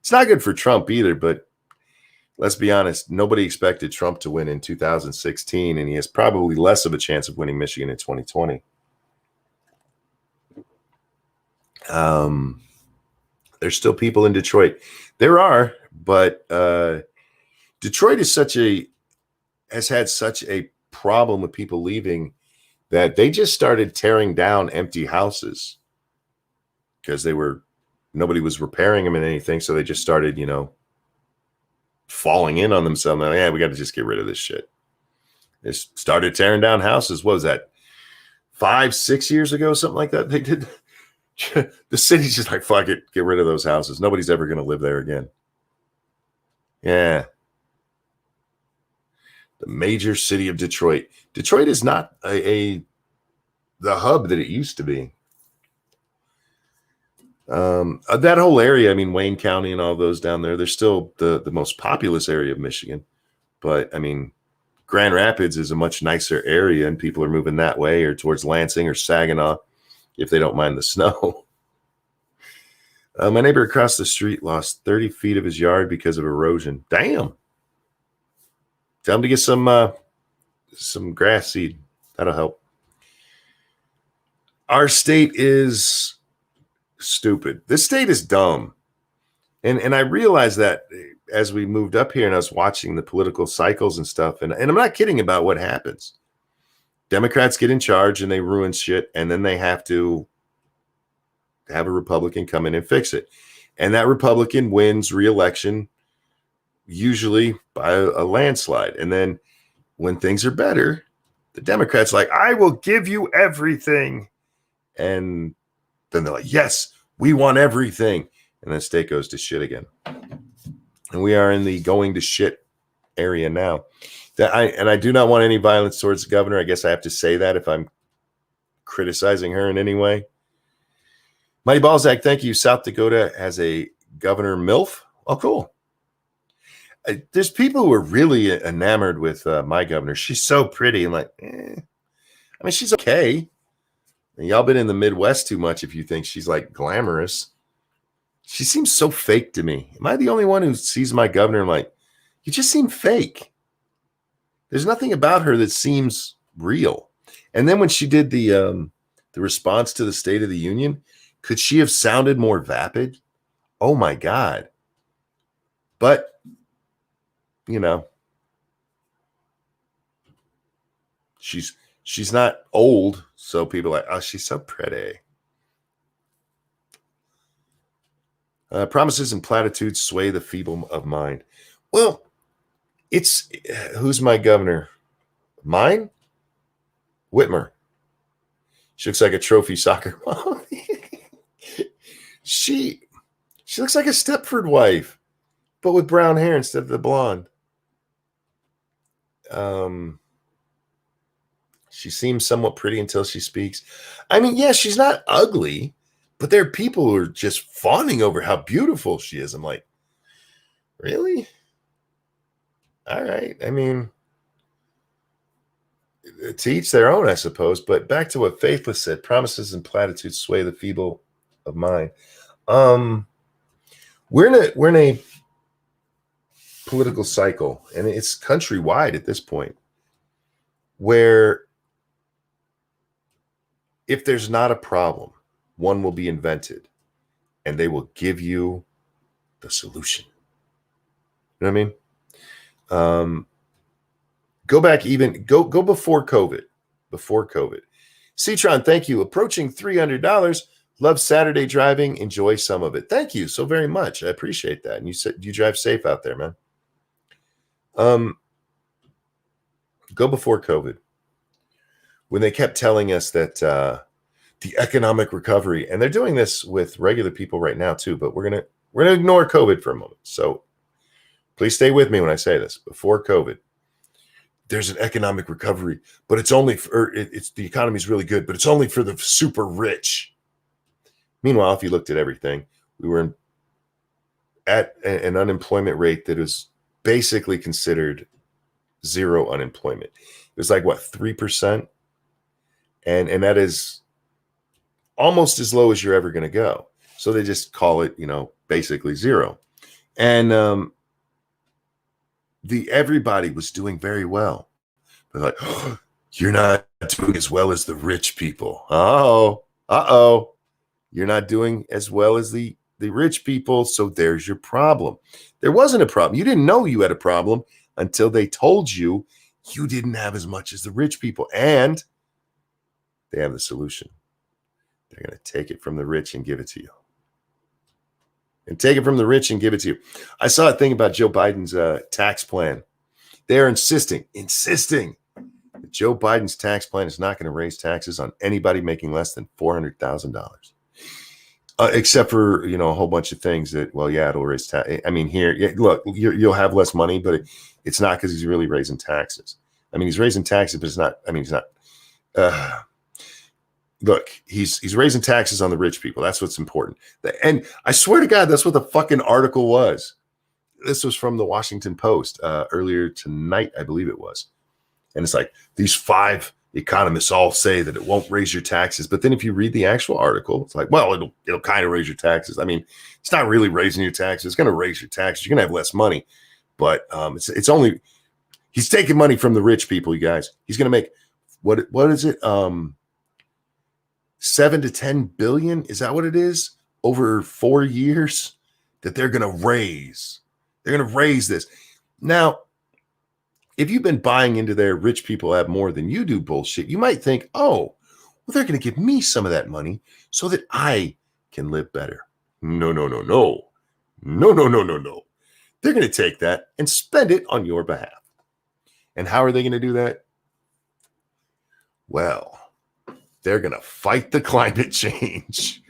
It's not good for Trump either, but let's be honest, nobody expected Trump to win in 2016, and he has probably less of a chance of winning Michigan in 2020. There's still people in Detroit. There are, but Detroit has had such a problem with people leaving that they just started tearing down empty houses because nobody was repairing them and anything. So they just started, falling in on themselves. Like, yeah, we got to just get rid of this shit. They started tearing down houses. What was that? 5-6 years ago, something like that. They did. The city's just like, fuck it, get rid of those houses. Nobody's ever going to live there again. Yeah. The major city of Detroit. Detroit is not the hub that it used to be. That whole area, I mean, Wayne County and all those down there, they're still the most populous area of Michigan. But, I mean, Grand Rapids is a much nicer area, and people are moving that way or towards Lansing or Saginaw if they don't mind the snow. My neighbor across the street lost 30 feet of his yard because of erosion. Damn. Tell him to get some grass seed. That'll help. Our state is stupid. This state is dumb. And I realized that as we moved up here and I was watching the political cycles and stuff, and I'm not kidding about what happens. Democrats get in charge and they ruin shit, and then they have to have a Republican come in and fix it. And that Republican wins re-election usually by a landslide. And then when things are better, the Democrats are like, I will give you everything. And then they're like, yes, we want everything. And then state goes to shit again. And we are in the going to shit area now. I do not want any violence towards the governor. I guess I have to say that if I'm criticizing her in any way. Mighty Balzac, thank you. South Dakota has a Governor MILF. Oh, cool. There's people who are really enamored with my governor. She's so pretty. I'm like, I mean, she's okay. And y'all been in the Midwest too much if you think she's like glamorous. She seems so fake to me. Am I the only one who sees my governor and like, you just seem fake? There's nothing about her that seems real. And then when she did the response to the State of the Union, could she have sounded more vapid? Oh my God. But, you know, she's not old. So people are like, oh, she's so pretty. Promises and platitudes sway the feeble of mind. Well, it's who's my governor? Mine? Whitmer. She looks like a trophy soccer mom. She looks like a Stepford wife, but with brown hair instead of the blonde. She seems somewhat pretty until she speaks. I mean, yeah, she's not ugly, but there are people who are just fawning over how beautiful she is. I'm like, really? All right. I mean, to each their own, I suppose. But back to what Faithless said, promises and platitudes sway the feeble of mind. We're in a political cycle, and it's countrywide at this point, where if there's not a problem, one will be invented, and they will give you the solution. You know what I mean? Go back go before COVID. Before COVID. Citron, thank you. Approaching $300. Love Saturday driving. Enjoy some of it. Thank you so very much. I appreciate that. And you said you drive safe out there, man. Go before COVID, when they kept telling us that the economic recovery, and they're doing this with regular people right now too, but we're gonna ignore COVID for a moment. So please stay with me when I say this. Before COVID, there's an economic recovery, but it's only for it's the economy's really good, but it's only for the super rich. Meanwhile, if you looked at everything, we were at an unemployment rate that is basically considered zero unemployment. It was like what, 3%? And that is almost as low as you're ever going to go. So they just call it, basically zero. And everybody was doing very well. They're like, oh, you're not doing as well as the rich people. Oh, you're not doing as well as the rich people. So there's your problem. There wasn't a problem. You didn't know you had a problem until they told you you didn't have as much as the rich people. And they have the solution. They're going to take it from the rich and give it to you. And take it from the rich and give it to you. I saw a thing about Joe Biden's tax plan. They're insisting that Joe Biden's tax plan is not going to raise taxes on anybody making less than $400,000. Except for, a whole bunch of things that, well, yeah, it'll raise tax. I mean, here, look, you'll have less money, but it's not because he's really raising taxes. I mean, he's raising taxes, but it's not, he's not. Look, he's raising taxes on the rich people. That's what's important. And I swear to God, that's what the fucking article was. This was from the Washington Post earlier tonight, I believe it was. And it's like, these 5 economists all say that it won't raise your taxes. But then if you read the actual article, it's like, well, it'll kind of raise your taxes. I mean, it's not really raising your taxes. It's going to raise your taxes. You're going to have less money. But it's only, he's taking money from the rich people, you guys. He's going to make, what is it? 7 to 10 billion. Is that what it is? Over 4 years that they're going to raise. They're going to raise this. Now, if you've been buying into their rich people have more than you do bullshit, you might think, oh, well, they're going to give me some of that money so that I can live better. No. They're going to take that and spend it on your behalf. And how are they going to do that? Well, they're going to fight the climate change.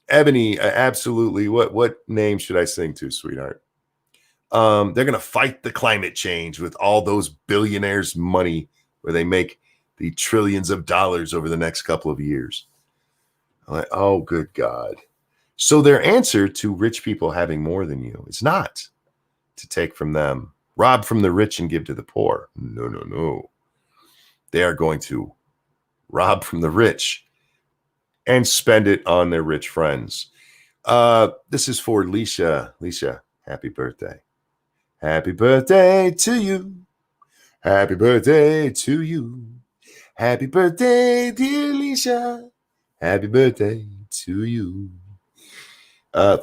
Ebony, absolutely. What name should I sing to, sweetheart? They're going to fight the climate change with all those billionaires' money where they make the trillions of dollars over the next couple of years. I'm like, oh, good God. So their answer to rich people having more than you is not to take from them, rob from the rich and give to the poor. No, no, no. They are going to rob from the rich and spend it on their rich friends. This is for Leisha. Leisha, happy birthday. Happy birthday to you. Happy birthday to you. Happy birthday, dear Leisha. Happy birthday to you.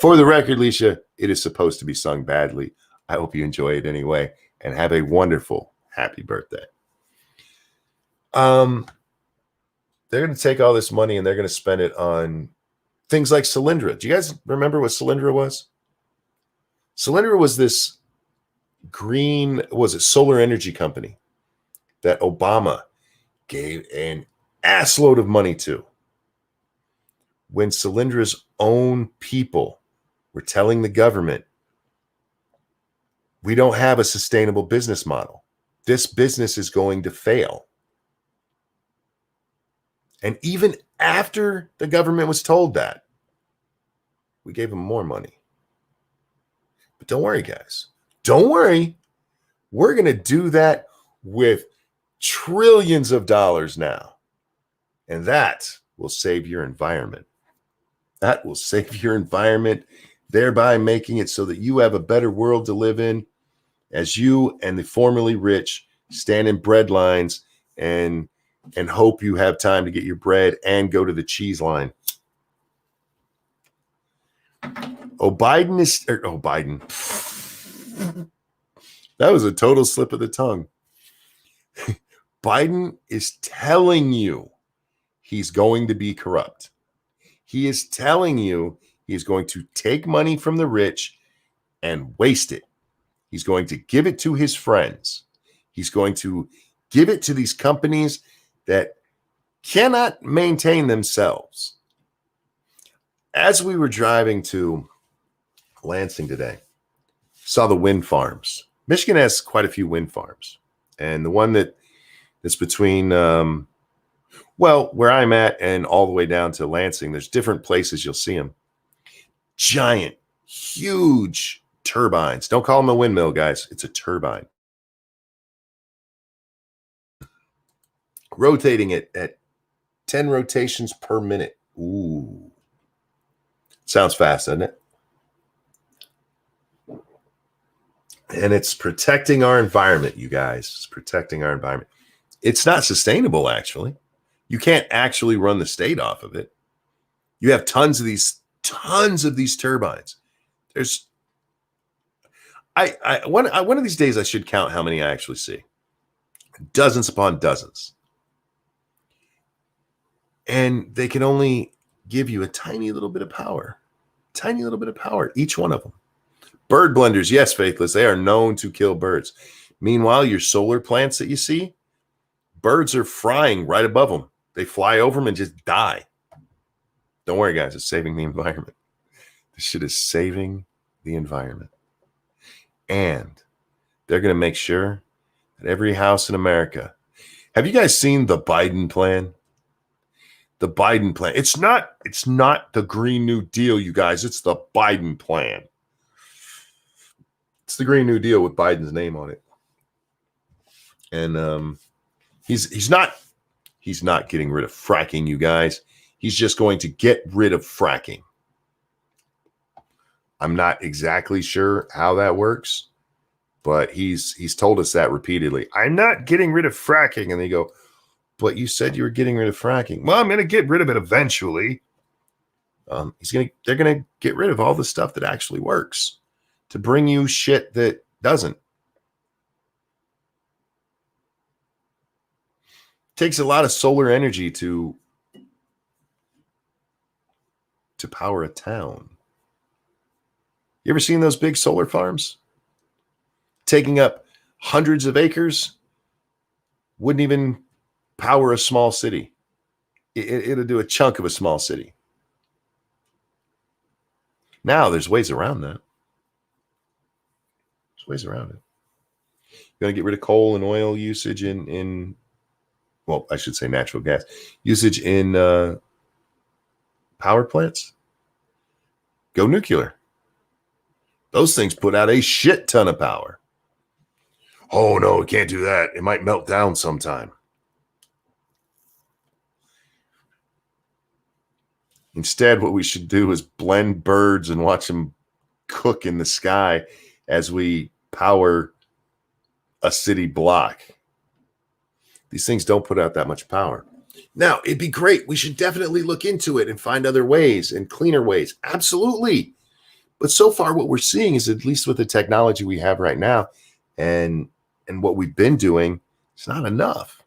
For the record, Leisha, it is supposed to be sung badly. I hope you enjoy it anyway and have a wonderful happy birthday. They're going to take all this money and they're going to spend it on things like Solyndra. Do you guys remember what Solyndra was? Solyndra was this solar energy company that Obama gave an assload of money to. When Solyndra's own people were telling the government, we don't have a sustainable business model. This business is going to fail. And even after the government was told that, we gave them more money. But don't worry, guys. Don't worry. We're going to do that with trillions of dollars now. And that will save your environment. That will save your environment, thereby making it so that you have a better world to live in as you and the formerly rich stand in bread lines and hope you have time to get your bread and go to the cheese line. Biden. That was a total slip of the tongue. Biden is telling you he's going to be corrupt. He is telling you he's going to take money from the rich and waste it. He's going to give it to his friends. He's going to give it to these companies that cannot maintain themselves. As we were driving to Lansing today, saw the wind farms. Michigan has quite a few wind farms. And the one that's between, where I'm at and all the way down to Lansing, there's different places you'll see them. Giant, huge turbines. Don't call them a windmill, guys. It's a turbine. Rotating it at 10 rotations per minute. Ooh. Sounds fast, doesn't it? And it's protecting our environment, you guys. It's protecting our environment. It's not sustainable, actually. You can't actually run the state off of it. You have tons of these turbines. There's, one of these days I should count how many I actually see. Dozens upon dozens. And they can only give you a tiny little bit of power. Tiny little bit of power, each one of them. Bird blenders, yes, Faithless, they are known to kill birds. Meanwhile, your solar plants that you see, birds are frying right above them. They fly over them and just die. Don't worry, guys, it's saving the environment. This shit is saving the environment. And they're going to make sure that every house in America. Have you guys seen the Biden plan? The Biden plan. It's not the Green New Deal, you guys. It's the Biden plan. It's the Green New Deal with Biden's name on it. And he's not getting rid of fracking, you guys. He's just going to get rid of fracking. I'm not exactly sure how that works, but he's told us that repeatedly. I'm not getting rid of fracking. And they go, but you said you were getting rid of fracking. Well, I'm going to get rid of it eventually. They're going to get rid of all the stuff that actually works to bring you shit that doesn't. Takes a lot of solar energy to power a town. You ever seen those big solar farms? Taking up hundreds of acres, wouldn't even power a small city. It'll do a chunk of a small city. Now there's ways around that. There's ways around it. You're going to get rid of coal and oil usage in well, I should say natural gas usage in power plants. Go nuclear. Those things put out a shit ton of power. Oh, no, we can't do that. It might melt down sometime. Instead, what we should do is blend birds and watch them cook in the sky as we power a city block. These things don't put out that much power. Now, it'd be great. We should definitely look into it and find other ways and cleaner ways. Absolutely. But so far, what we're seeing is, at least with the technology we have right now and what we've been doing, it's not enough.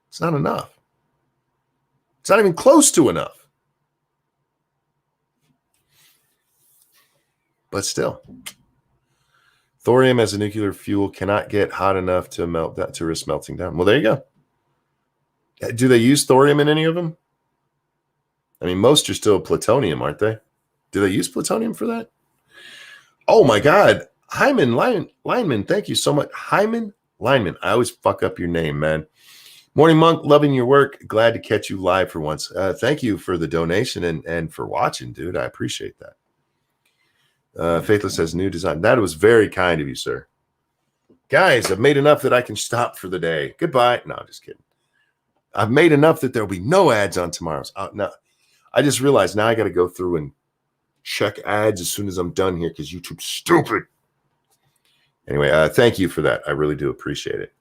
It's not enough. It's not even close to enough. But still, thorium as a nuclear fuel cannot get hot enough to melt that to risk melting down. Well, there you go. Do they use thorium in any of them? I mean, most are still plutonium, aren't they? Do they use plutonium for that? Oh my God. Hyman Lineman, thank you so much. Hyman Lineman. I always fuck up your name, man. Morning Monk, loving your work. Glad to catch you live for once. Thank you for the donation and for watching, dude. I appreciate that. Faithless says new design. That was very kind of you, sir. Guys, I've made enough that I can stop for the day. Goodbye. No, just kidding. I've made enough that there'll be no ads on tomorrow's. No, I just realized now I got to go through and check ads as soon as I'm done here because YouTube's stupid. Anyway, thank you for that. I really do appreciate it.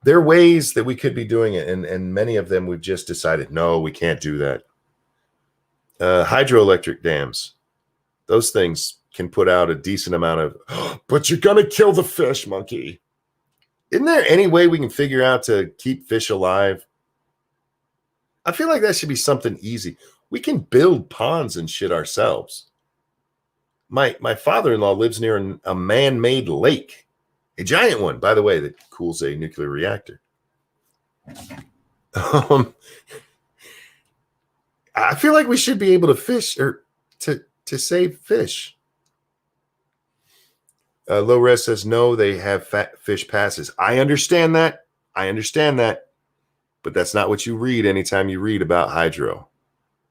There are ways that we could be doing it, and many of them we've just decided, no, we can't do that. Hydroelectric dams. Those things can put out a decent amount of, but you're going to kill the fish, monkey. Isn't there any way we can figure out to keep fish alive? I feel like that should be something easy. We can build ponds and shit ourselves. My father-in-law lives near a man-made lake, a giant one, by the way, that cools a nuclear reactor. I feel like we should be able to fish or to save fish. Low Res says, no, they have fish passes. I understand that. But that's not what you read anytime you read about hydro.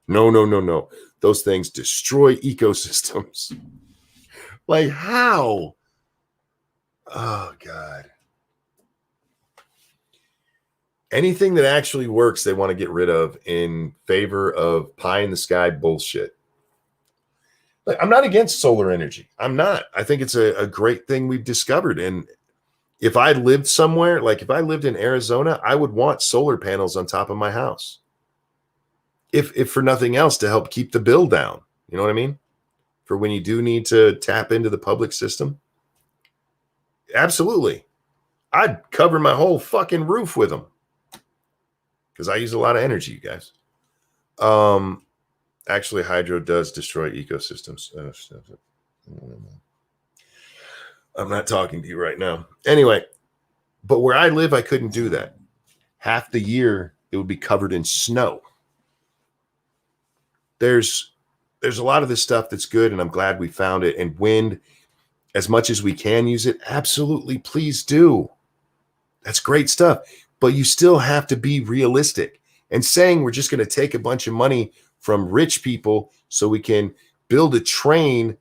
No. Those things destroy ecosystems. Like how? Oh, God. Anything that actually works, they want to get rid of in favor of pie in the sky bullshit. Like, I'm not against solar energy. I'm not. I think it's a great thing we've discovered. And if I lived somewhere, like if I lived in Arizona, I would want solar panels on top of my house. If for nothing else, to help keep the bill down. You know what I mean? For when you do need to tap into the public system. Absolutely. I'd cover my whole fucking roof with them. Because I use a lot of energy, you guys. Actually, hydro does destroy ecosystems. I'm not talking to you right now. Anyway, but where I live, I couldn't do that. Half the year, it would be covered in snow. There's a lot of this stuff that's good, and I'm glad we found it. And wind, as much as we can use it, absolutely, please do. That's great stuff. But you still have to be realistic. And saying we're just going to take a bunch of money from rich people so we can build a train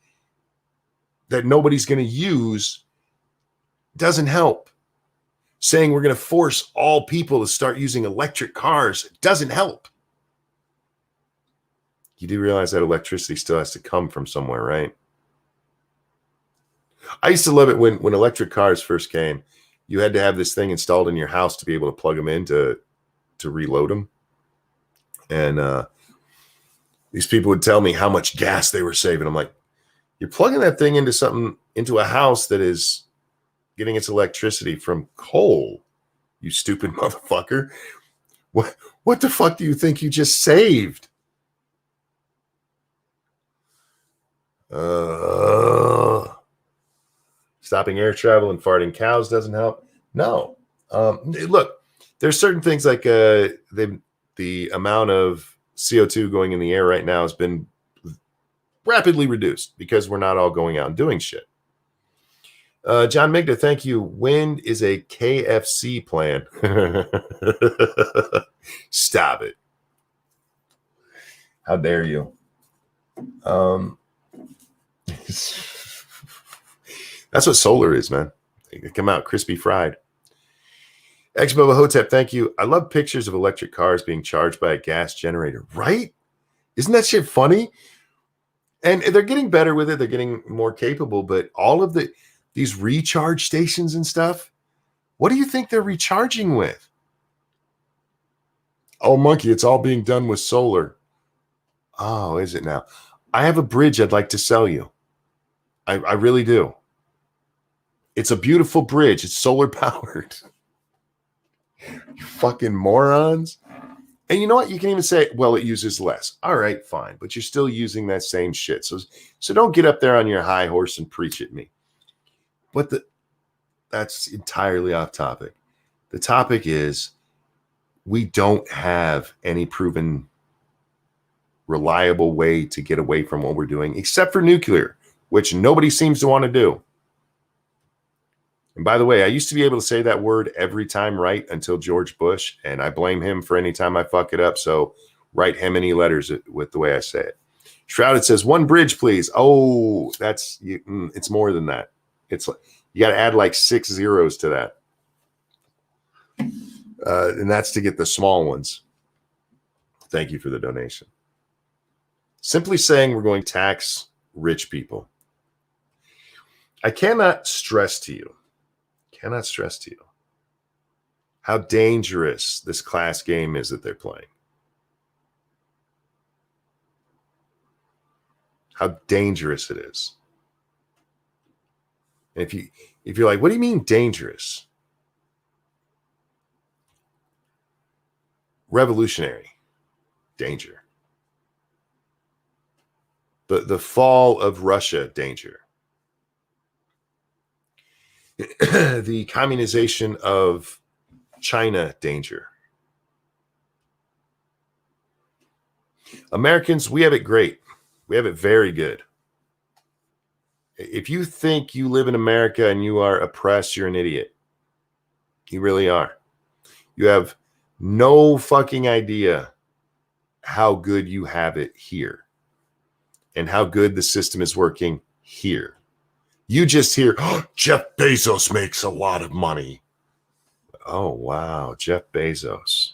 that nobody's going to use doesn't help. Saying we're going to force all people to start using electric cars doesn't help. You do realize that electricity still has to come from somewhere, right? I used to love it when electric cars first came. You had to have this thing installed in your house to be able to plug them in to reload them. And these people would tell me how much gas they were saving. I'm like, you're plugging that thing into a house that is getting its electricity from coal, you stupid motherfucker. What the fuck do you think you just saved? Stopping air travel and farting cows doesn't help. No. Look, there's certain things like the amount of CO2 going in the air right now has been rapidly reduced because we're not all going out and doing shit. John Migda, thank you. When is a KFC plan? Stop it. How dare you? That's what solar is, man. They come out crispy fried. Expo Hotep, thank you. I love pictures of electric cars being charged by a gas generator, right? Isn't that shit funny? And they're getting better with it. They're getting more capable, but all of these recharge stations and stuff, what do you think they're recharging with? Oh, monkey, it's all being done with solar. Oh, is it now? I have a bridge I'd like to sell you. I really do. It's a beautiful bridge. It's solar powered. You fucking morons. And you know what? You can even say, well, it uses less. All right, fine. But you're still using that same shit. So don't get up there on your high horse and preach at me. But that's entirely off topic. The topic is we don't have any proven reliable way to get away from what we're doing, except for nuclear, which nobody seems to want to do. And by the way, I used to be able to say that word every time right until George Bush, and I blame him for any time I fuck it up. So write him any letters with the way I say it. Shrouded says, one bridge, please. Oh, it's more than that. It's like you got to add like 6 zeros to that. And that's to get the small ones. Thank you for the donation. Simply saying we're going to tax rich people. I cannot stress to you how dangerous this class game is that they're playing. How dangerous it is. And if you're like, what do you mean dangerous? Revolutionary danger. The fall of Russia danger. The communization of China danger. Americans, we have it great. We have it very good. If you think you live in America and you are oppressed, you're an idiot. You really are. You have no fucking idea how good you have it here and how good the system is working here. You just hear, oh, Jeff Bezos makes a lot of money. Oh, wow. Jeff Bezos.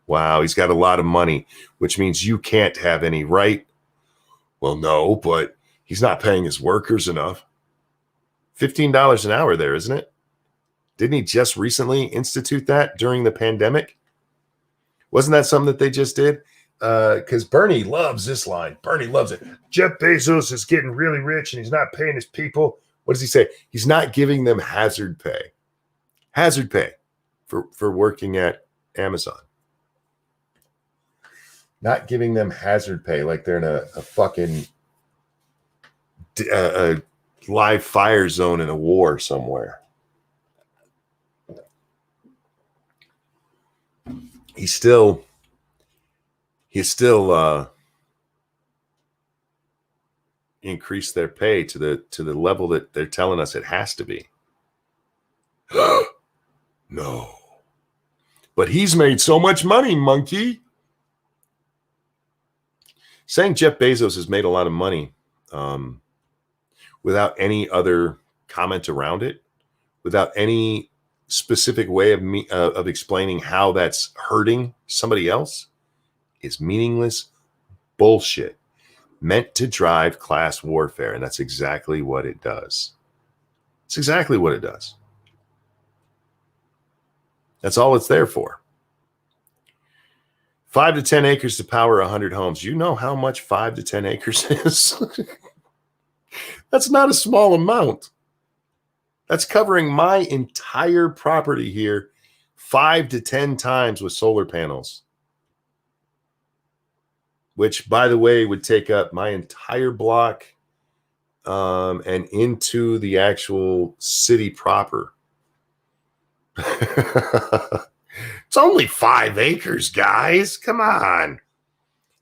Wow. He's got a lot of money, which means you can't have any, right? Well, no, but he's not paying his workers enough. $15 an hour there, isn't it? Didn't he just recently institute that during the pandemic? Wasn't that something that they just did? Because Bernie loves this line. Bernie loves it. Jeff Bezos is getting really rich and he's not paying his people. What does he say? He's not giving them hazard pay. Hazard pay for working at Amazon. Not giving them hazard pay like they're in a fucking a live fire zone in a war somewhere. He's still increased their pay to the level that they're telling us it has to be. No. But he's made so much money, monkey. Saying Jeff Bezos has made a lot of money without any other comment around it, without any specific way of explaining how that's hurting somebody else, is meaningless bullshit meant to drive class warfare. And that's exactly what it does. It's exactly what it does. That's all it's there for. 5 to 10 acres to power 100 homes. You know how much 5 to 10 acres is? That's not a small amount. That's covering my entire property here 5 to 10 times with solar panels. Which, by the way, would take up my entire block and into the actual city proper. It's only 5 acres, guys. Come on.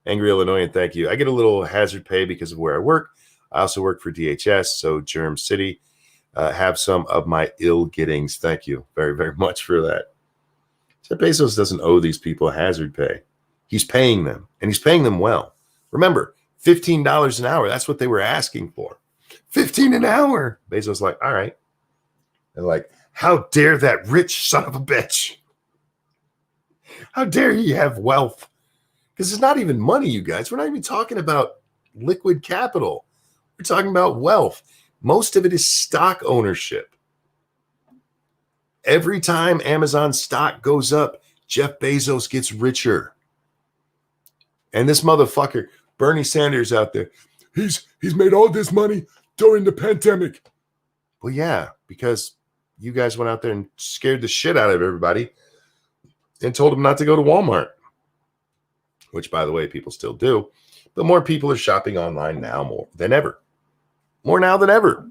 Angry Illinoisan, thank you. I get a little hazard pay because of where I work. I also work for DHS, so Germ City. Have some of my ill gettings. Thank you very, very much for that. Jeff Bezos doesn't owe these people hazard pay. He's paying them, and he's paying them well. Remember, $15 an hour. That's what they were asking for. $15 an hour. Bezos like, all right. And like, how dare that rich son of a bitch? How dare he have wealth? Because it's not even money, you guys. We're not even talking about liquid capital. We're talking about wealth. Most of it is stock ownership. Every time Amazon stock goes up, Jeff Bezos gets richer. And this motherfucker, Bernie Sanders out there, he's made all this money during the pandemic. Well, yeah, because you guys went out there and scared the shit out of everybody and told them not to go to Walmart. Which, by the way, people still do. But more people are shopping online now more than ever. More now than ever.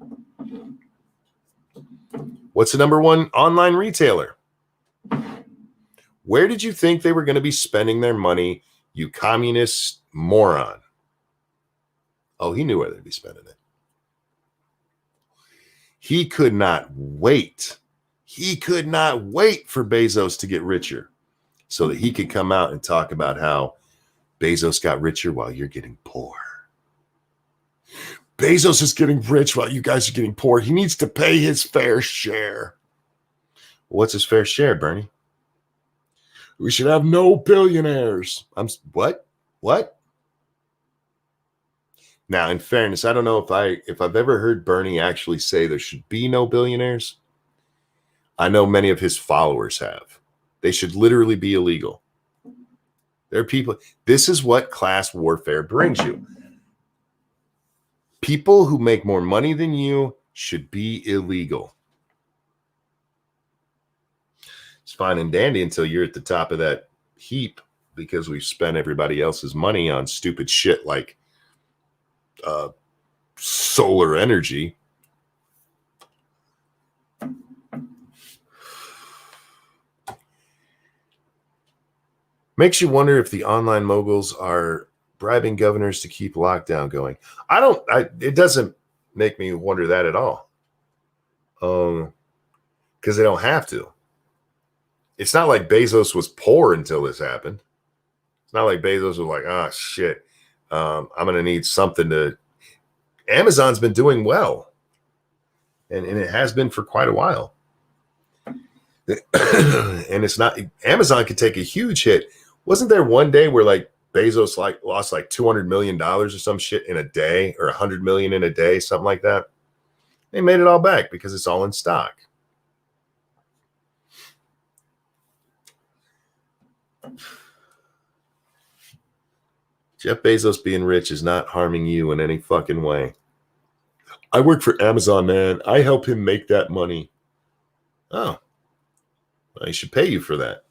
What's the number one online retailer? Where did you think they were going to be spending their money, you communist moron? Oh, he knew where they'd be spending it. He could not wait. He could not wait for Bezos to get richer so that he could come out and talk about how Bezos got richer while you're getting poor. Bezos is getting rich while you guys are getting poor. He needs to pay his fair share. What's his fair share, Bernie? We should have no billionaires. What? Now, in fairness, I don't know if I've ever heard Bernie actually say there should be no billionaires. I know many of his followers have. They should literally be illegal. There are people. This is what class warfare brings you. People who make more money than you should be illegal. It's fine and dandy until you're at the top of that heap because we've spent everybody else's money on stupid shit like solar energy. Makes you wonder if the online moguls are bribing governors to keep lockdown going. It doesn't make me wonder that at all. Because they don't have to. It's not like Bezos was poor until this happened. It's not like Bezos was like, oh, shit. I'm going to need something to... Amazon's been doing well. And it has been for quite a while. And it's not... Amazon could take a huge hit. Wasn't there one day where like Bezos lost like $200 million or some shit in a day, or $100 million in a day, something like that? They made it all back because it's all in stock. Jeff Bezos being rich is not harming you in any fucking way. I work for Amazon, man. I help him make that money. Oh, well, he should pay you for that.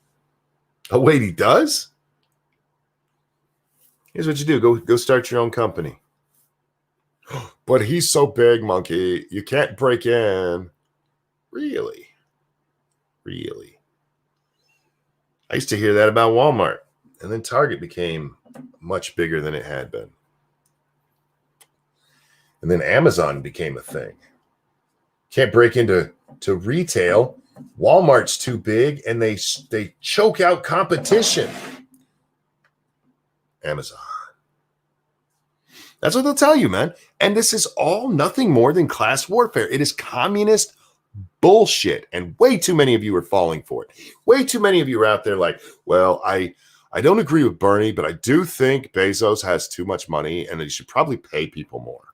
Oh, wait, he does? Here's what you do. Go start your own company. But he's so big, monkey. You can't break in. Really? Really? I used to hear that about Walmart. And then Target became much bigger than it had been. And then Amazon became a thing. Can't break into retail. Walmart's too big, and they choke out competition. Amazon. That's what they'll tell you, man. And this is all nothing more than class warfare. It is communist bullshit, and way too many of you are falling for it. Way too many of you are out there like, well, I don't agree with Bernie, but I do think Bezos has too much money, and he should probably pay people more.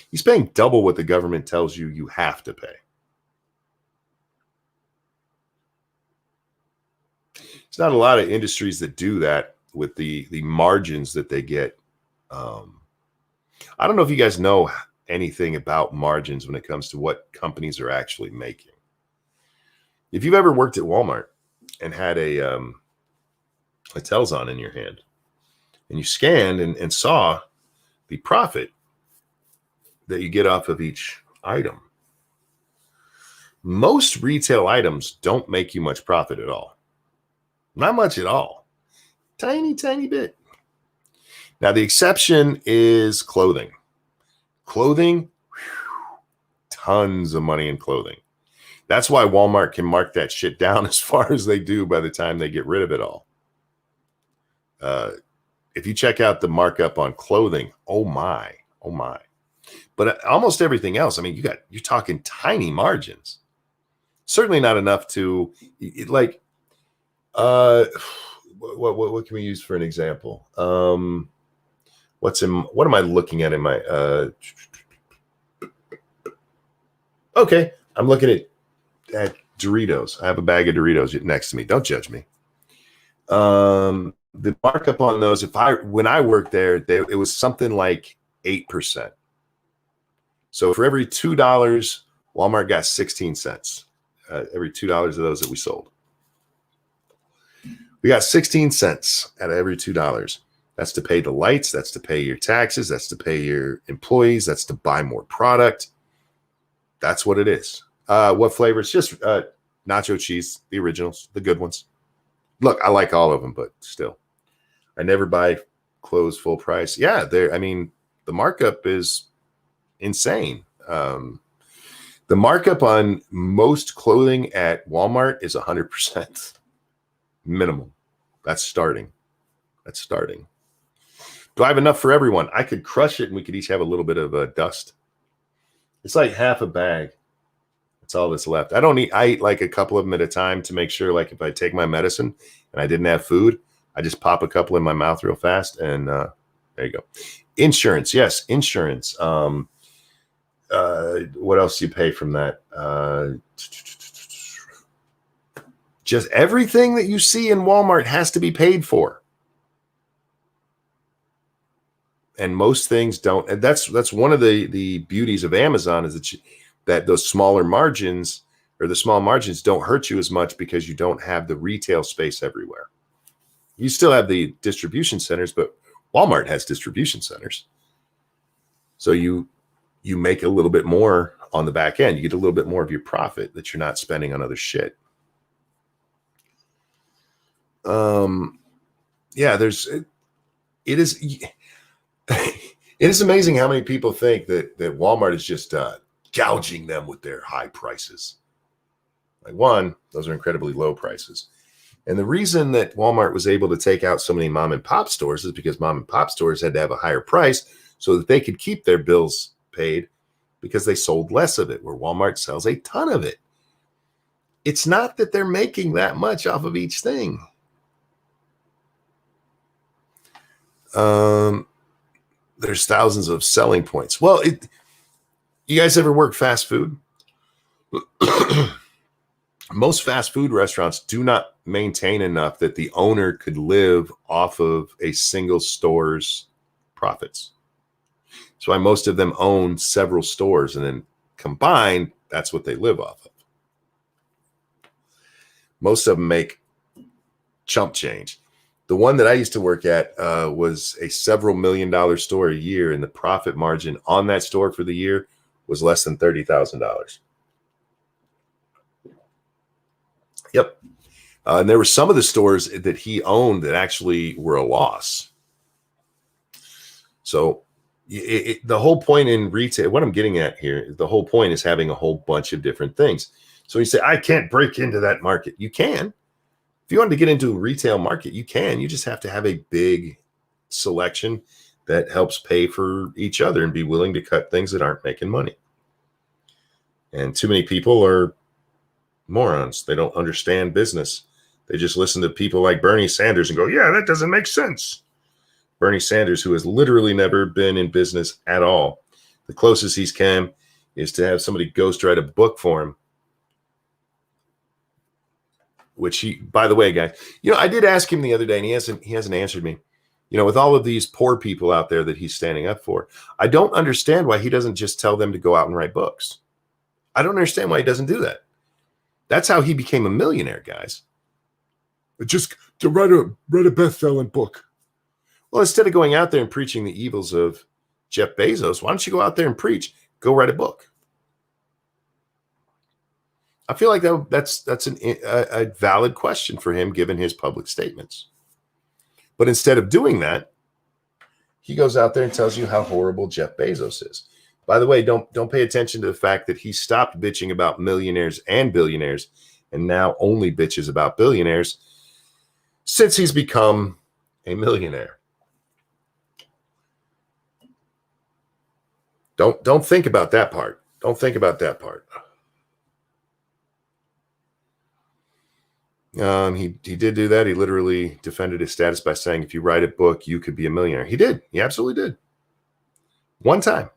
He's paying double what the government tells you have to pay. It's not a lot of industries that do that with the margins that they get. I don't know if you guys know anything about margins when it comes to what companies are actually making. If you've ever worked at Walmart and had a Telzon in your hand, and you scanned and saw the profit that you get off of each item. Most retail items don't make you much profit at all. Not much at all. Tiny, tiny bit. Now, the exception is clothing. Clothing, tons of money in clothing. That's why Walmart can mark that shit down as far as they do by the time they get rid of it all. If you check out the markup on clothing, oh my. But almost everything else, I mean, you're talking tiny margins. Certainly not enough to like. What can we use for an example? What am I looking at in my? Okay, I'm looking at Doritos. I have a bag of Doritos next to me. Don't judge me. The markup on those, when I worked there, it was something like 8%. So for every $2, Walmart got 16 cents. Every $2 of those that we sold, we got 16 cents out of every $2. That's to pay the lights. That's to pay your taxes. That's to pay your employees. That's to buy more product. That's what it is. What flavors? Just nacho cheese, the originals, the good ones. Look, I like all of them, but still, I never buy clothes full price. Yeah, I mean, the markup is insane. The markup on most clothing at Walmart is 100% minimum. That's starting. Do I have enough for everyone? I could crush it and we could each have a little bit of dust. It's like half a bag. That's all that's left. I eat like a couple of them at a time to make sure, like if I take my medicine and I didn't have food, I just pop a couple in my mouth real fast. And there you go. Insurance. Yes, insurance. What else do you pay from that? Just everything that you see in Walmart has to be paid for. And most things don't. And that's one of the beauties of Amazon is that those smaller margins or the small margins don't hurt you as much because you don't have the retail space everywhere. You still have the distribution centers, but Walmart has distribution centers. So you make a little bit more on the back end. You get a little bit more of your profit that you're not spending on other shit. Yeah, it is amazing how many people think that Walmart is just gouging them with their high prices. Like, one, those are incredibly low prices. And the reason that Walmart was able to take out so many mom and pop stores is because mom and pop stores had to have a higher price so that they could keep their bills paid because they sold less of it, where Walmart sells a ton of it. It's not that they're making that much off of each thing. There's thousands of selling points. Well, you guys ever work fast food? Most fast food restaurants do not maintain enough that the owner could live off of a single store's profits. That's why most of them own several stores, and then combined, that's what they live off of. Most of them make chump change. The one that I used to work at was a several $1 million store a year, and the profit margin on that store for the year was less than $30,000. Yep. And there were some of the stores that he owned that actually were a loss. So the whole point in retail, what I'm getting at here, the whole point is having a whole bunch of different things. So you say, I can't break into that market. You can. If you want to get into a retail market, you can. You just have to have a big selection that helps pay for each other and be willing to cut things that aren't making money. And too many people are morons. They don't understand business. They just listen to people like Bernie Sanders and go, yeah, that doesn't make sense. Bernie Sanders, who has literally never been in business at all. The closest he's come is to have somebody ghostwrite a book for him. Which he, by the way, guys, I did ask him the other day and he hasn't answered me. With all of these poor people out there that he's standing up for, I don't understand why he doesn't just tell them to go out and write books. I don't understand why he doesn't do that. That's how he became a millionaire, guys. Just to write a best-selling book. Well, instead of going out there and preaching the evils of Jeff Bezos, why don't you go out there and preach? Go write a book. I feel like that's a valid question for him, given his public statements. But instead of doing that, he goes out there and tells you how horrible Jeff Bezos is. By the way, don't pay attention to the fact that he stopped bitching about millionaires and billionaires and now only bitches about billionaires since he's become a millionaire. Don't think about that part. Don't think about that part. He did do that. He literally defended his status by saying, if you write a book, you could be a millionaire. He did. He absolutely did. One time.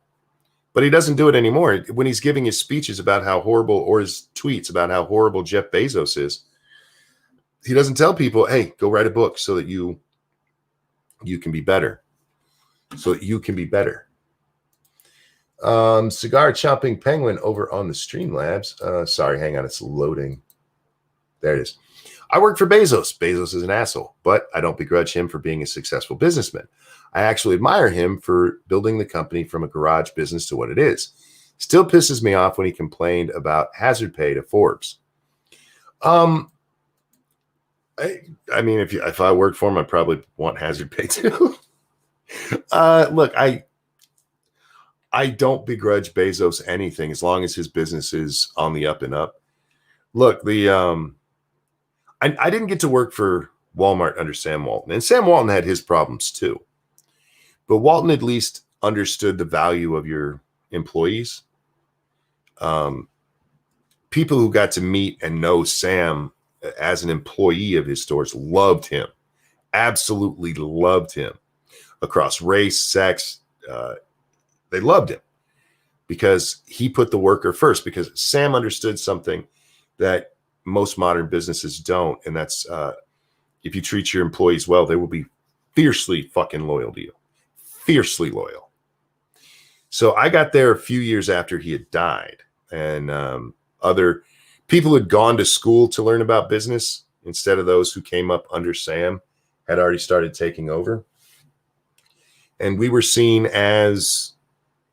But he doesn't do it anymore. When he's giving his speeches about how horrible, or his tweets about how horrible Jeff Bezos is, he doesn't tell people, hey, go write a book so that you can be better. So that you can be better. Cigar chomping penguin over on the Streamlabs. Sorry, hang on. It's loading. There it is. I work for Bezos. Bezos is an asshole, but I don't begrudge him for being a successful businessman. I actually admire him for building the company from a garage business to what it is. Still pisses me off when he complained about hazard pay to Forbes. I mean, if I worked for him, I'd probably want hazard pay too. Look, I don't begrudge Bezos anything as long as his business is on the up and up. Look, I didn't get to work for Walmart under Sam Walton, and Sam Walton had his problems too. But Walton at least understood the value of your employees. People who got to meet and know Sam as an employee of his stores loved him, absolutely loved him across race, sex. They loved him because he put the worker first, because Sam understood something that most modern businesses don't. And that's if you treat your employees well, they will be fiercely fucking loyal to you. Fiercely loyal. So I got there a few years after he had died, and other people who had gone to school to learn about business instead of those who came up under Sam had already started taking over. And we were seen as,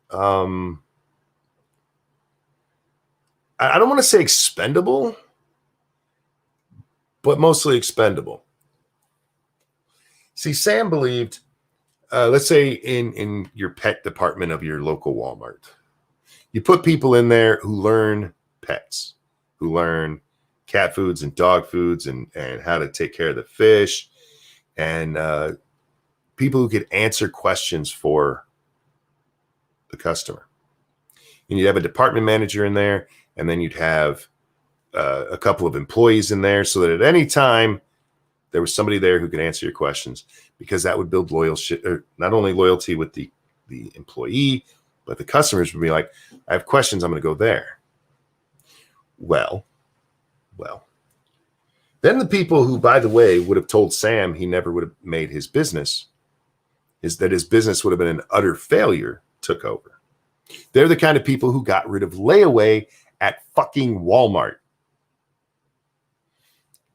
I don't want to say expendable, but mostly expendable. See, Sam believed, let's say in your pet department of your local Walmart, you put people in there who learn pets, who learn cat foods and dog foods and how to take care of the fish, and people who could answer questions for the customer. And you'd have a department manager in there, and then you'd have a couple of employees in there, so that at any time there was somebody there who could answer your questions, because that would build not only loyalty with the employee, but the customers would be like, I have questions, I'm going to go there. Well, then the people who, by the way, would have told Sam he never would have made his business, is that his business would have been an utter failure, took over. They're the kind of people who got rid of layaway at fucking Walmart.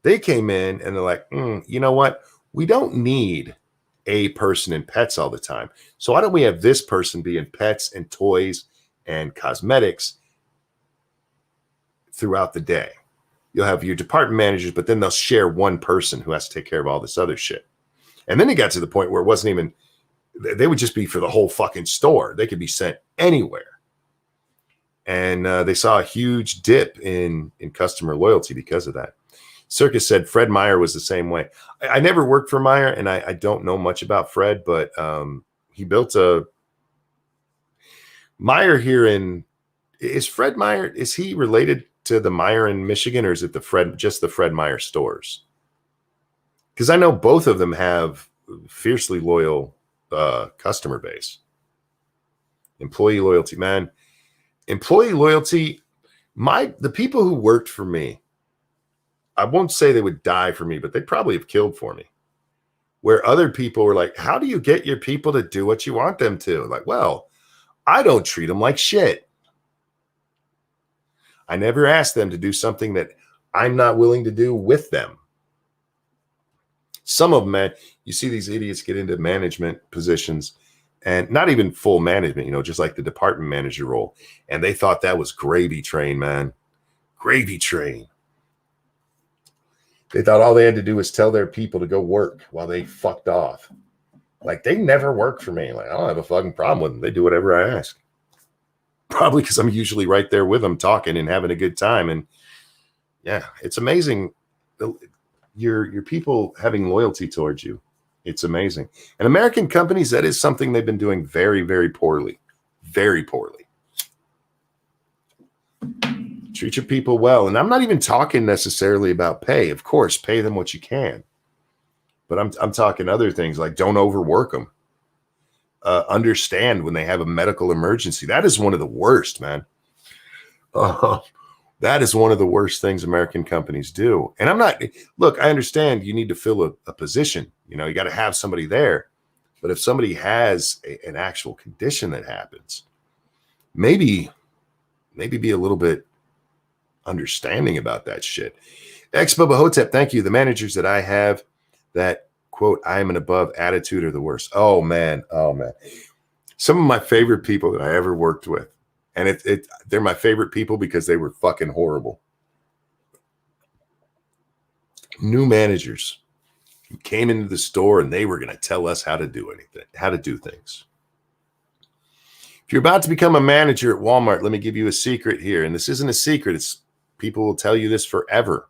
They came in and they're like, you know what? We don't need a person in pets all the time. So why don't we have this person be in pets and toys and cosmetics throughout the day? You'll have your department managers, but then they'll share one person who has to take care of all this other shit. And then it got to the point where it wasn't even, they would just be for the whole fucking store. They could be sent anywhere. And they saw a huge dip in customer loyalty because of that. Circus said Fred Meyer was the same way. I never worked for Meyer, and I don't know much about Fred, but he built a Meyer here in, is Fred Meyer, is he related to the Meyer in Michigan, or is it just the Fred Meyer stores? Because I know both of them have fiercely loyal customer base. Employee loyalty, man. Employee loyalty, the people who worked for me, I won't say they would die for me, but they'd probably have killed for me. Where other people were like, how do you get your people to do what you want them to? Like, well, I don't treat them like shit. I never ask them to do something that I'm not willing to do with them. Some of them, man, you see these idiots get into management positions and not even full management, just like the department manager role. And they thought that was gravy train, man. Gravy train. They thought all they had to do was tell their people to go work while they fucked off. Like, they never work for me. Like, I don't have a fucking problem with them. They do whatever I ask. Probably because I'm usually right there with them talking and having a good time. And yeah, it's amazing. Your people having loyalty towards you. It's amazing. And American companies, that is something they've been doing very, very poorly. Very poorly. Treat your people well. And I'm not even talking necessarily about pay. Of course, pay them what you can. But I'm talking other things like don't overwork them. Understand when they have a medical emergency. That is one of the worst, man. That is one of the worst things American companies do. And look, I understand you need to fill a position. You got to have somebody there. But if somebody has an actual condition that happens, maybe be a little bit understanding about that shit. Ex-Bubba Hotep, thank you. The managers that I have that, quote, I am an above attitude are the worst. Oh, man. Some of my favorite people that I ever worked with. And they're my favorite people because they were fucking horrible. New managers who came into the store and they were going to tell us how to do things. If you're about to become a manager at Walmart, let me give you a secret here. And this isn't a secret. People will tell you this forever.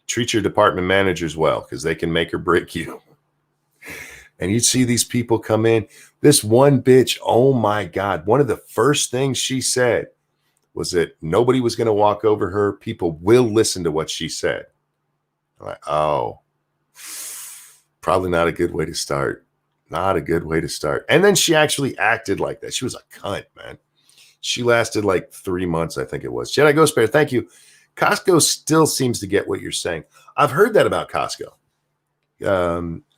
Treat your department managers well because they can make or break you. And you'd see these people come in. This one bitch, oh my God. One of the first things she said was that nobody was going to walk over her. People will listen to what she said. I'm like, oh, probably not a good way to start. Not a good way to start. And then she actually acted like that. She was a cunt, man. She lasted like 3 months, I think it was. Jedi Ghost Bear, thank you. Costco still seems to get what you're saying. I've heard that about Costco.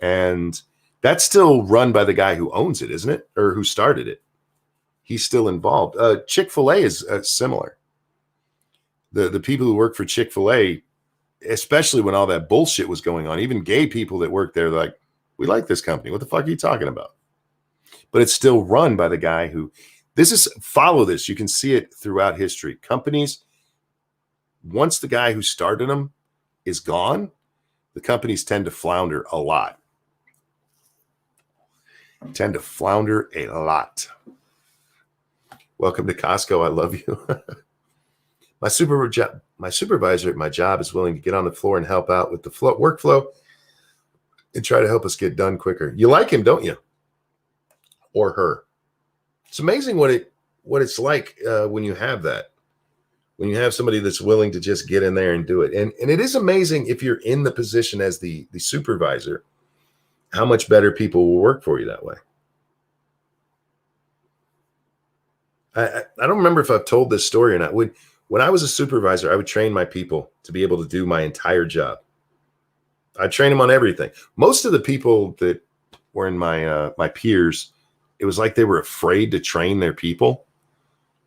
And that's still run by the guy who owns it, isn't it? Or who started it. He's still involved. Chick-fil-A is similar. The people who work for Chick-fil-A, especially when all that bullshit was going on, even gay people that work there, like, we like this company. What the fuck are you talking about? But it's still run by the guy who, follow this. You can see it throughout history. Companies, once the guy who started them is gone, the companies tend to flounder a lot. Welcome to Costco. I love you. My supervisor at my job is willing to get on the floor and help out with the workflow and try to help us get done quicker. You like him, don't you? Or her. It's amazing what it's like when you have that. When you have somebody that's willing to just get in there and do it. And it is amazing if you're in the position as the supervisor, how much better people will work for you that way. I don't remember if I've told this story or not. When I was a supervisor, I would train my people to be able to do my entire job. I'd train them on everything. Most of the people that were in my peers, it was like they were afraid to train their people.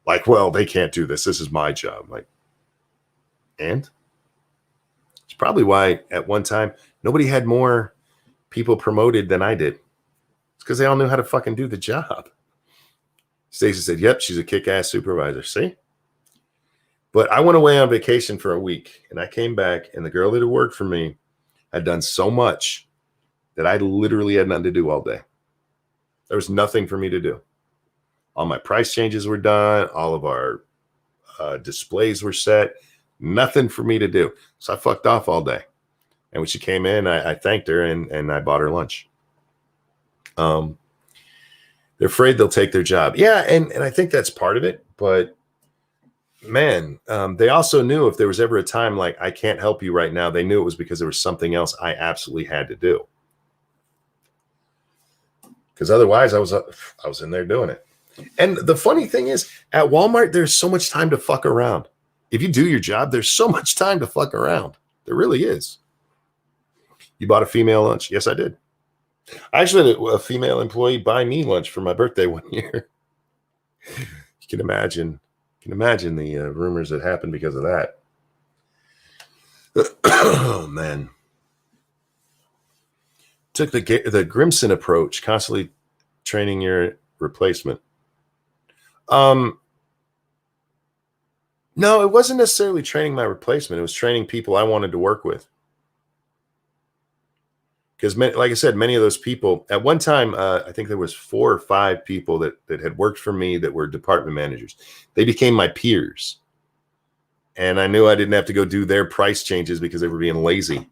Like, well, they can't do this. This is my job. Like, and it's probably why at one time nobody had more people promoted than I did. It's because they all knew how to fucking do the job. Stacey said, yep, she's a kick-ass supervisor. See? But I went away on vacation for a week, and I came back, and the girl that had worked for me had done so much that I literally had nothing to do all day. There was nothing for me to do. All my price changes were done. All of our displays were set. Nothing for me to do. So I fucked off all day. And when she came in, I thanked her, and I bought her lunch. They're afraid they'll take their job. Yeah, and I think that's part of it. But, man, they also knew if there was ever a time like, I can't help you right now, they knew it was because there was something else I absolutely had to do. Because otherwise, I was in there doing it. And the funny thing is, at Walmart, there's so much time to fuck around. If you do your job, there's so much time to fuck around. There really is. You bought a female lunch? Yes, I did. I actually had a female employee buy me lunch for my birthday one year. You can imagine the rumors that happened because of that. Oh, man. took the Grimson approach, constantly training your replacement. No, it wasn't necessarily training my replacement. It was training people I wanted to work with. Because, like I said, many of those people at one time, I think there was 4 or 5 people that had worked for me that were department managers. They became my peers. And I knew I didn't have to go do their price changes because they were being lazy,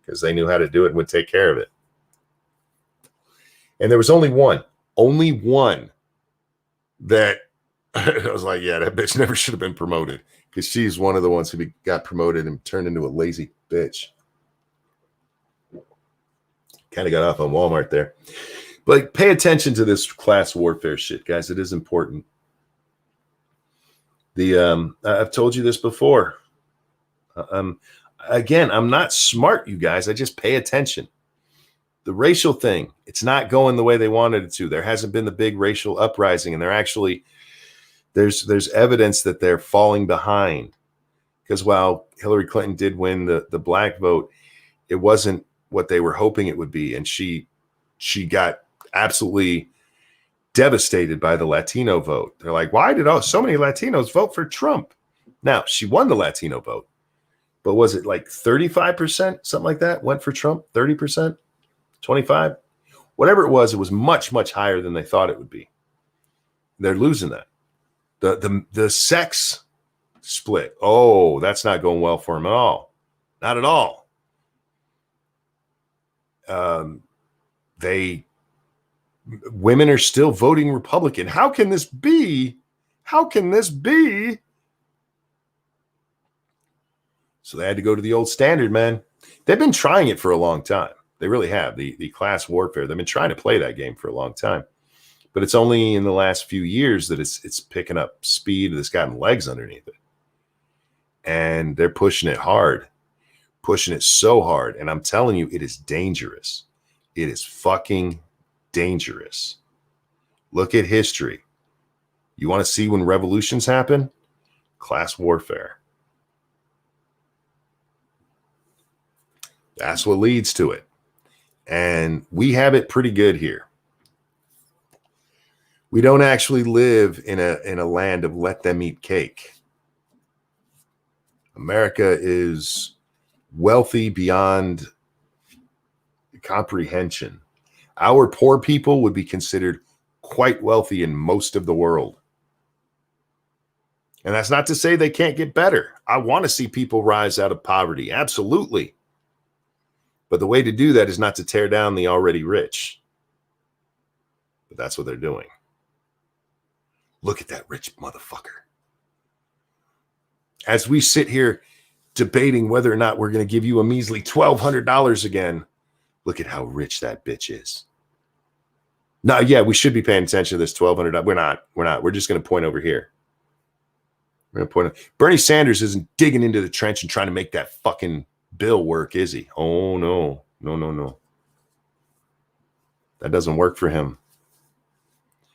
because they knew how to do it and would take care of it. And there was only one that I was like, yeah, that bitch never should have been promoted, because she's one of the ones who got promoted and turned into a lazy bitch. Kind of got off on Walmart there. But pay attention to this class warfare shit, guys. It is important. I've told you this before. Again, I'm not smart, you guys. I just pay attention. The racial thing, it's not going the way they wanted it to. There hasn't been the big racial uprising, and they're actually there's evidence that they're falling behind. Because while Hillary Clinton did win the black vote, it wasn't what they were hoping it would be, and she got absolutely devastated by the Latino vote. They're like, why did so many Latinos vote for Trump? Now, she won the Latino vote, but was it like 35%, something like that, went for Trump? 30%, 25, whatever it was much, much higher than they thought it would be. They're losing that. The sex split, oh, that's not going well for them at all. Not at all. Women are still voting Republican. How can this be? How can this be? So they had to go to the old standard, man. They've been trying it for a long time. They really have. The class warfare. They've been trying to play that game for a long time. But it's only in the last few years that it's picking up speed, and it's gotten legs underneath it. And they're pushing it hard. Pushing it so hard. And I'm telling you, it is dangerous. It is fucking dangerous. Look at history. You want to see when revolutions happen? Class warfare. That's what leads to it. And we have it pretty good here. We don't actually live in a land of let them eat cake. America is wealthy beyond comprehension. Our poor people would be considered quite wealthy in most of the world. And that's not to say they can't get better. I want to see people rise out of poverty. Absolutely. But the way to do that is not to tear down the already rich. But that's what they're doing. Look at that rich motherfucker. As we sit here debating whether or not we're going to give you a measly $1,200 again, look at how rich that bitch is. No, yeah, we should be paying attention to this $1,200. We're not. We're just going to point over here. We're going to point. Bernie Sanders isn't digging into the trench and trying to make that fucking bill work, is he? Oh, no. No. That doesn't work for him.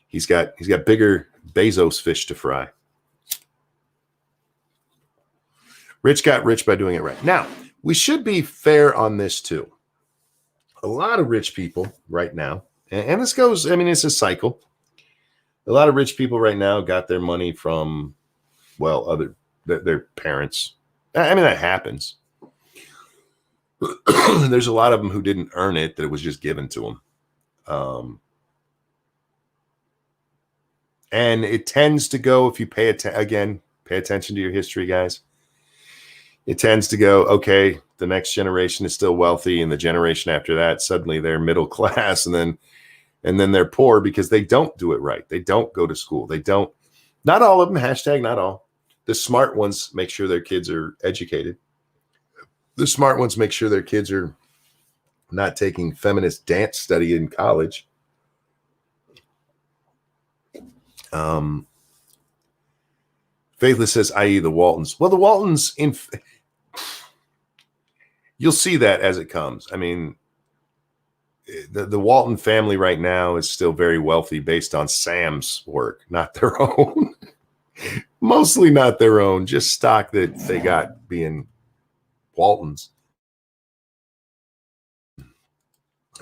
He's got bigger Bezos fish to fry. Rich got rich by doing it right. Now, we should be fair on this too. A lot of rich people right now, and this goes, I mean, it's a cycle. A lot of rich people right now got their money from, well, their parents. I mean, that happens. There's a lot of them who didn't earn it, that it was just given to them. And it tends to go, if you pay attention to your history, guys. It tends to go, okay, the next generation is still wealthy, and the generation after that, suddenly they're middle class, and then they're poor because they don't do it right. They don't go to school. They don't. Not all of them. Hashtag not all. The smart ones make sure their kids are educated. The smart ones make sure their kids are not taking feminist dance study in college. Faithless says, i.e. the Waltons. Well, the Waltons, you'll see that as it comes. I mean, the Walton family right now is still very wealthy based on Sam's work, not their own. Mostly not their own, just stock that they got being Waltons.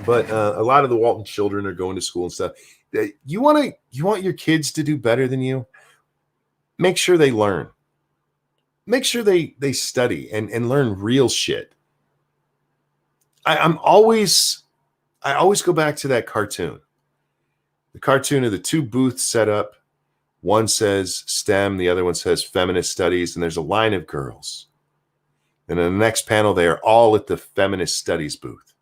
But a lot of the Walton children are going to school and stuff. You want your kids to do better than you? Make sure they learn. Make sure they study and learn real shit. I always go back to that cartoon. The cartoon of the two booths set up. One says STEM, the other one says feminist studies, and there's a line of girls. And in the next panel, they are all at the feminist studies booth.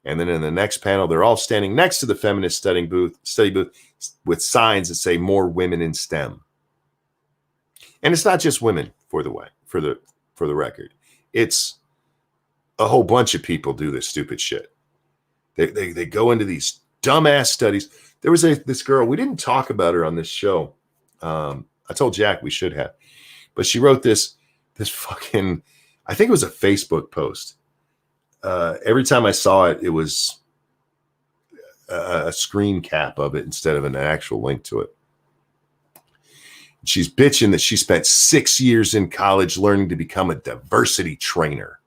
And then in the next panel, they're all standing next to the feminist study booth with signs that say more women in STEM. And it's not just women, for the record. It's a whole bunch of people do this stupid shit. They go into these dumbass studies. There was this girl, we didn't talk about her on this show. I told Jack we should have, but she wrote this fucking, I think it was a Facebook post. Every time I saw it, it was a screen cap of it instead of an actual link to it. She's bitching that she spent 6 years in college learning to become a diversity trainer.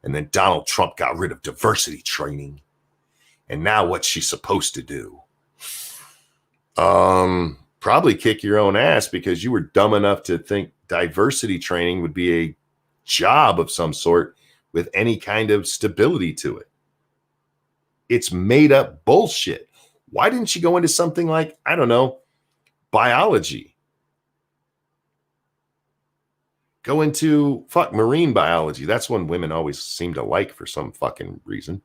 And then Donald Trump got rid of diversity training. And now what's she supposed to do? Probably kick your own ass because you were dumb enough to think diversity training would be a job of some sort with any kind of stability to it. It's made up bullshit. Why didn't you go into something like, I don't know, biology? Go into marine biology. That's one women always seem to like for some fucking reason.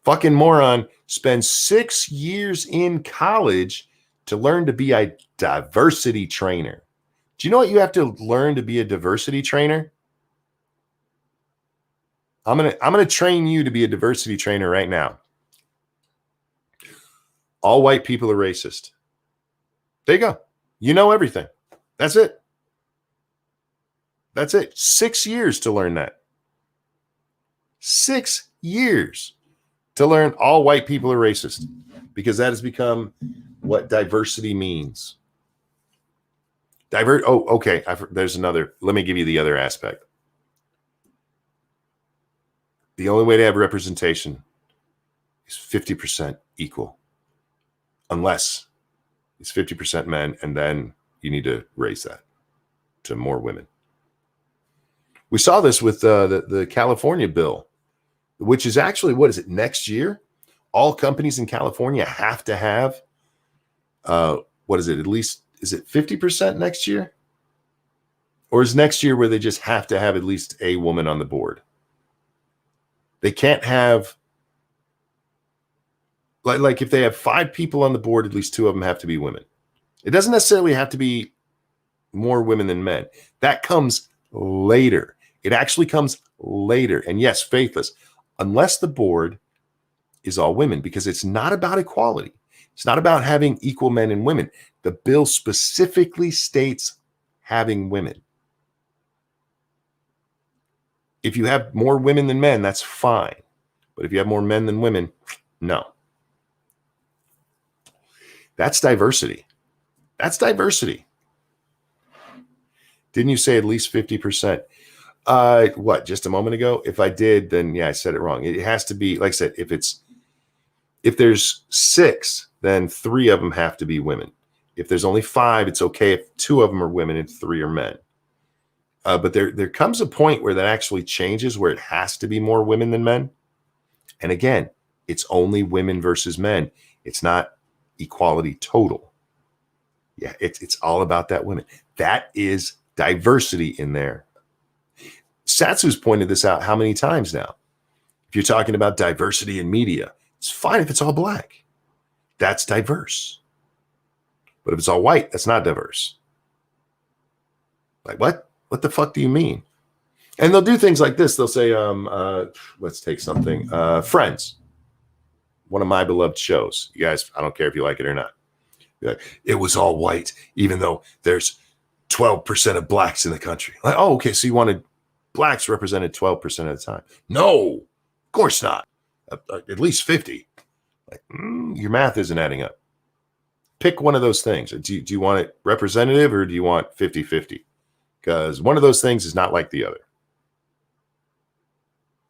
Fucking moron. Spend 6 years in college to learn to be a diversity trainer. Do you know what you have to learn to be a diversity trainer? I'm gonna train you to be a diversity trainer right now. All white people are racist. There you go. You know everything. That's it. That's it. 6 years to learn that. 6 years to learn all white people are racist, because that has become what diversity means. Oh, okay. There's another. Let me give you the other aspect. The only way to have representation is 50% equal, unless it's 50% men, and then you need to raise that to more women. We saw this with the California bill, which is actually, what is it, next year? All companies in California have to have, what is it, at least, is it 50% next year? Or is next year where they just have to have at least a woman on the board? They can't have, like if they have 5 people on the board, at least 2 of them have to be women. It doesn't necessarily have to be more women than men. That comes later. It actually comes later. And yes, faithless, unless the board is all women, because it's not about equality. It's not about having equal men and women. The bill specifically states having women. If you have more women than men, that's fine. But if you have more men than women, no. That's diversity. That's diversity. Didn't you say at least 50%? What, just a moment ago? If I did, then yeah, I said it wrong. It has to be, like I said, if there's 6, then 3 of them have to be women. If there's only 5, it's okay if 2 of them are women and 3 are men. But there comes a point where that actually changes, where it has to be more women than men. And again, it's only women versus men. It's not equality total. Yeah, it's all about that women. That is diversity in there. Satsu's pointed this out how many times now? If you're talking about diversity in media, it's fine if it's all black. That's diverse. But if it's all white, that's not diverse. Like, what? What the fuck do you mean? And they'll do things like this. They'll say, let's take something. Friends. One of my beloved shows. You guys, I don't care if you like it or not. It was all white, even though there's 12% of blacks in the country. Like, oh, okay, so you wanted blacks represented 12% of the time. No, of course not. At least 50. Like, your math isn't adding up. Pick one of those things. Do you want it representative, or do you want 50-50? Because one of those things is not like the other.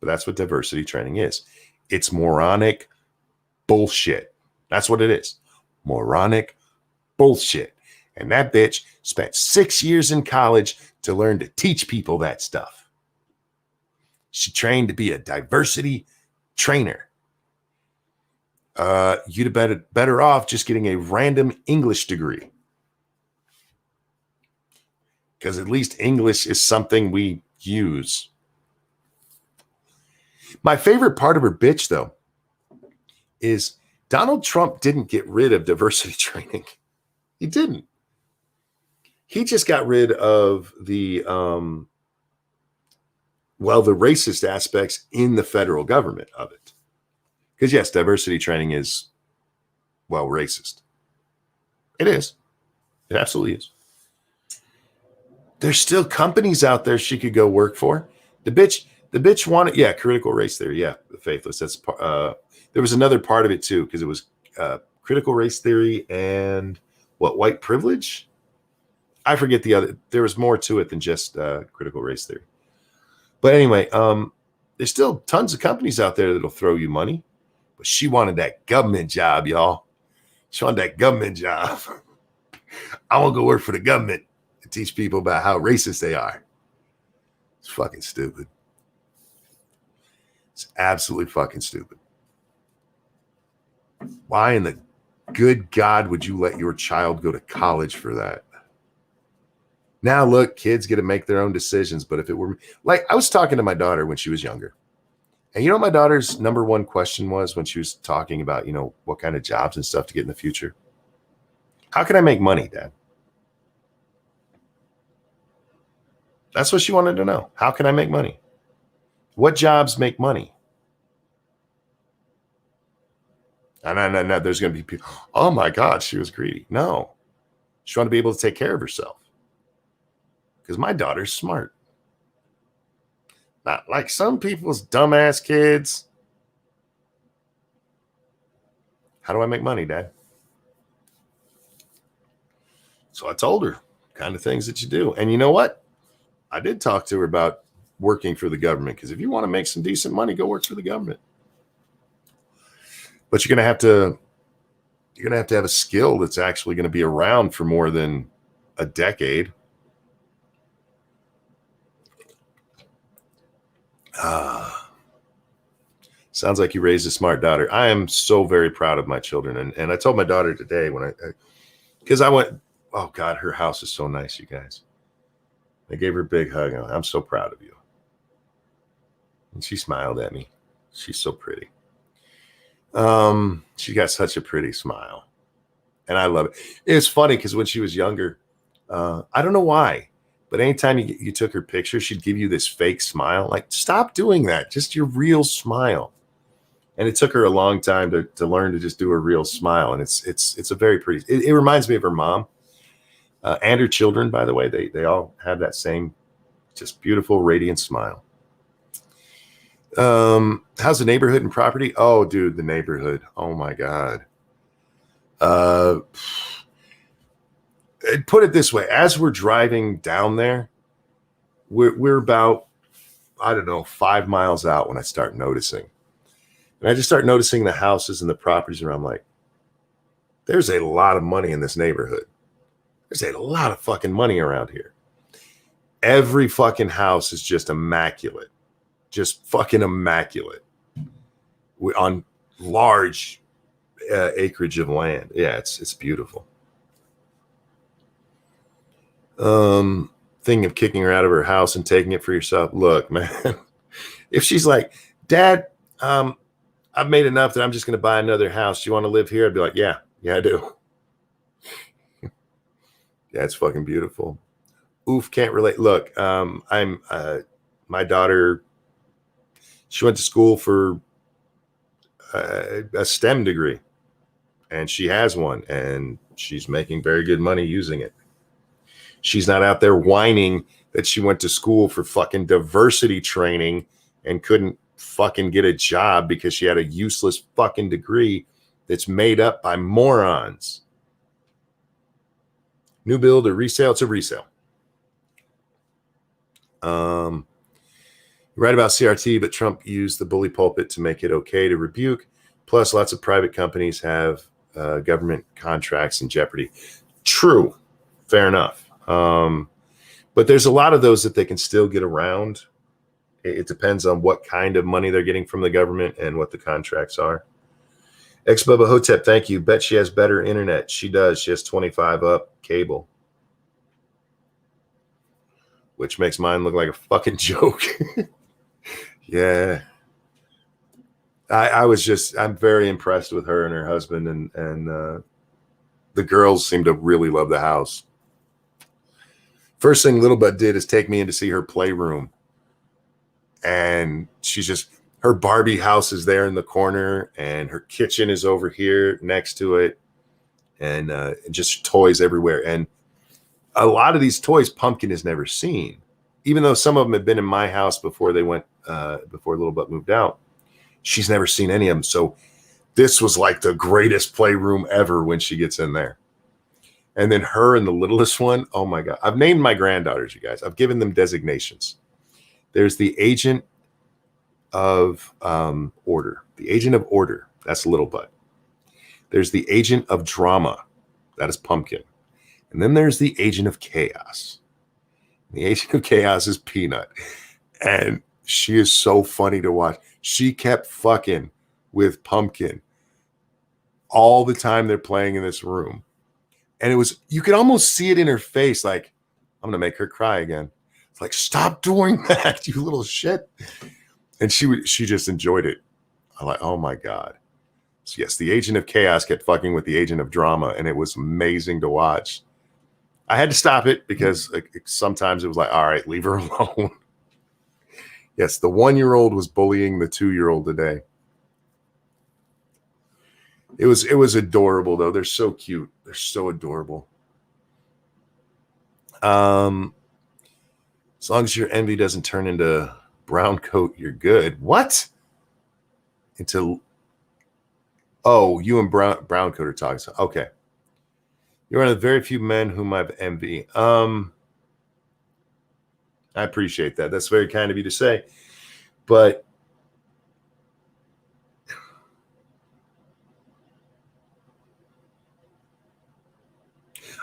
But that's what diversity training is. It's moronic bullshit. That's what it is. Moronic bullshit. And that bitch spent 6 years in college to learn to teach people that stuff. She trained to be a diversity trainer. You'd have better off just getting a random English degree. Because at least English is something we use. My favorite part of her bitch, though, is Donald Trump didn't get rid of diversity training. He didn't. He just got rid of the racist aspects in the federal government of it. Because yes, diversity training is, racist. It is. It absolutely is. There's still companies out there she could go work for. The bitch wanted, critical race theory. Yeah, the faithless. That's there was another part of it too, because it was critical race theory and white privilege. I forget the other. There was more to it than just critical race theory. But anyway, there's still tons of companies out there that'll throw you money. But she wanted that government job, y'all. She wanted that government job. I want to go work for the government and teach people about how racist they are. It's fucking stupid. It's absolutely fucking stupid. Why in the good God would you let your child go to college for that? Now, look, kids get to make their own decisions. But if it were like, I was talking to my daughter when she was younger. And you know what my daughter's number one question was when she was talking about, what kind of jobs and stuff to get in the future? How can I make money, Dad? That's what she wanted to know. How can I make money? What jobs make money? And no, there's going to be people, oh my God, she was greedy. No, she wanted to be able to take care of herself. Because my daughter's smart. Not like some people's dumbass kids. How do I make money, Dad? So I told her kind of things that you do. And you know what? I did talk to her about working for the government. Because if you want to make some decent money, go work for the government. But you're going to have to have a skill that's actually going to be around for more than a decade. Sounds like you raised a smart daughter. I am so very proud of my children. And I told my daughter today because I went, oh God, her house is so nice, you guys. I gave her a big hug. I'm so proud of you. And she smiled at me. She's so pretty. She got such a pretty smile. And I love it. It's funny because when she was younger, I don't know why, but anytime you took her picture, she'd give you this fake smile. Like, stop doing that. Just your real smile. And it took her a long time to learn to just do a real smile. And it's a very pretty, it reminds me of her mom and her children, by the way. They all have that same just beautiful, radiant smile. How's the neighborhood and property? Oh, dude, the neighborhood. Oh my God. Put it this way. As we're driving down there, we're about, 5 miles out when I start noticing. And I just start noticing the houses and the properties around. I'm like, there's a lot of money in this neighborhood. There's a lot of fucking money around here. Every fucking house is just immaculate. Just fucking immaculate. We're on large acreage of land. Yeah, it's beautiful. Thing of kicking her out of her house and taking it for yourself. Look, man, if she's like, Dad, I've made enough that I'm just going to buy another house. Do you want to live here? I'd be like, yeah, I do. Yeah, it's fucking beautiful. Oof, can't relate. Look, my daughter, she went to school for a STEM degree, and she has one, and she's making very good money using it. She's not out there whining that she went to school for fucking diversity training and couldn't fucking get a job because she had a useless fucking degree that's made up by morons. New build or resale? It's a resale. Right about CRT, but Trump used the bully pulpit to make it okay to rebuke. Plus, lots of private companies have government contracts in jeopardy. True. Fair enough. But there's a lot of those that they can still get around. It depends on what kind of money they're getting from the government and what the contracts are. Ex-Bubba Hotep, thank you. Bet she has better internet. She does. She has 25 up cable, which makes mine look like a fucking joke. Yeah. I'm very impressed with her and her husband, and the girls seem to really love the house. First thing Little Bud did is take me in to see her playroom. And her Barbie house is there in the corner, and her kitchen is over here next to it, and just toys everywhere. And a lot of these toys Pumpkin has never seen, even though some of them had been in my house before they went, before Little Butt moved out. She's never seen any of them. So this was like the greatest playroom ever when she gets in there. And then her and the littlest one, oh my God. I've named my granddaughters, you guys. I've given them designations. There's the agent of order. The agent of order, that's Little Butt. There's the agent of drama, that is Pumpkin. And then there's the agent of chaos. The agent of chaos is Peanut. And she is so funny to watch. She kept fucking with Pumpkin all the time they're playing in this room. And you could almost see it in her face, like, I'm going to make her cry again. It's like, stop doing that, you little shit. And she just enjoyed it. I'm like, oh my God. So yes, the agent of chaos kept fucking with the agent of drama, and it was amazing to watch. I had to stop it because sometimes it was like, all right, leave her alone. Yes, the 1-year-old was bullying the 2-year-old today. It was adorable though. They're so cute. They're so adorable. As long as your envy doesn't turn into brown coat, you're good. What? You and brown coat are talking. Okay. You're one of the very few men whom I've envy. I appreciate that. That's very kind of you to say. But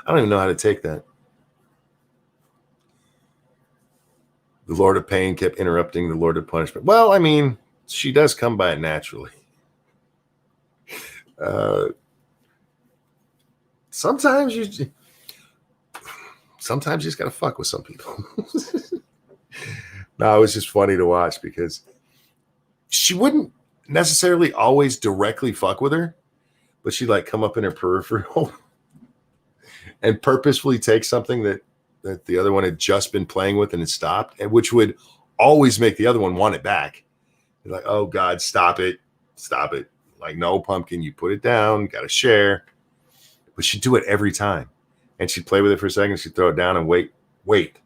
I don't even know how to take that. The Lord of Pain kept interrupting the Lord of Punishment. Well, I mean, she does come by it naturally. Sometimes you just got to fuck with some people. No, it was just funny to watch because she wouldn't necessarily always directly fuck with her, but she'd like come up in her peripheral and purposefully take something that the other one had just been playing with and it stopped, and which would always make the other one want it back. They're like, oh God, stop it. Stop it. Like, no, Pumpkin, you put it down, got to share. But she'd do it every time. And she'd play with it for a second, she'd throw it down and wait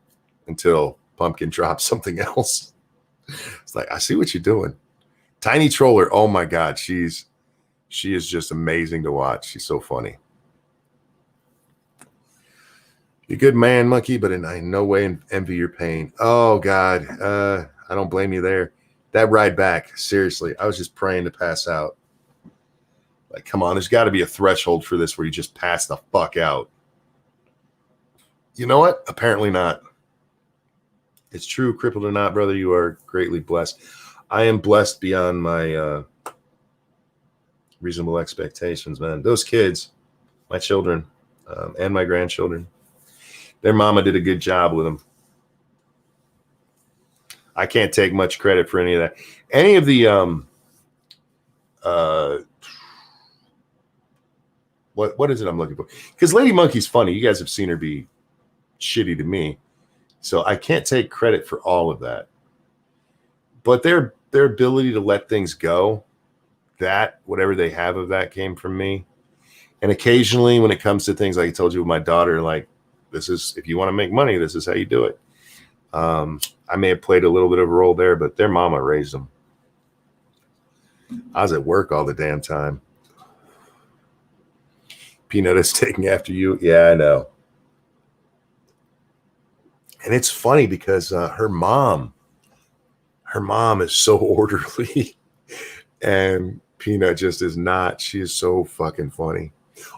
until Pumpkin drops something else. It's like, I see what you're doing. Tiny Troller, oh my God, she is just amazing to watch. She's so funny. You're a good man, Monkey, but in no way envy your pain. Oh God, I don't blame you there. That ride back, seriously, I was just praying to pass out. Like, come on, there's got to be a threshold for this where you just pass the fuck out. You know what? Apparently not. It's true, crippled or not, brother, you are greatly blessed. I am blessed beyond my reasonable expectations, man. Those kids, my children, and my grandchildren, their mama did a good job with them. I can't take much credit for any of that. Any of the what is it I'm looking for? Because Lady Monkey's funny. You guys have seen her be shitty to me. So I can't take credit for all of that. But their ability to let things go, that whatever they have of that came from me. And occasionally when it comes to things like I told you with my daughter, like, this is, if you want to make money, this is how you do it. I may have played a little bit of a role there, but their mama raised them. I was at work all the damn time. Peanut is taking after you. Yeah, I know. And it's funny because her mom her mom is so orderly, and Peanut just is not. She is so fucking funny.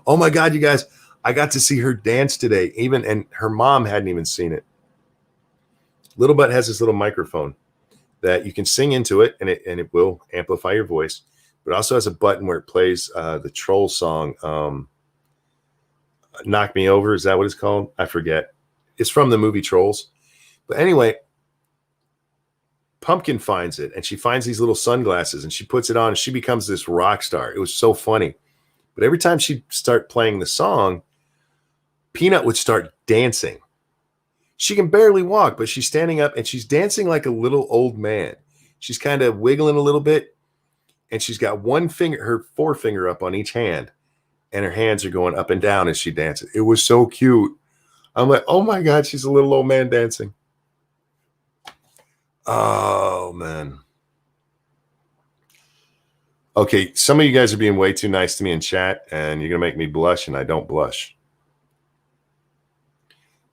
Oh my God, you guys, I got to see her dance today, and her mom hadn't even seen it. Little Butt has this little microphone that you can sing into it, and it will amplify your voice, but it also has a button where it plays the Troll song, Knock Me Over. Is that what it's called? I forget. It's from the movie Trolls. But anyway, Pumpkin finds it, and she finds these little sunglasses, and she puts it on, and she becomes this rock star. It was so funny. But every time she'd start playing the song, Peanut would start dancing. She can barely walk, but she's standing up, and she's dancing like a little old man. She's kind of wiggling a little bit, and she's got one finger, her forefinger up on each hand, and her hands are going up and down as she dances. It was so cute. I'm like, oh my God, she's a little old man dancing. Oh, man. Okay, some of you guys are being way too nice to me in chat, and you're going to make me blush, and I don't blush.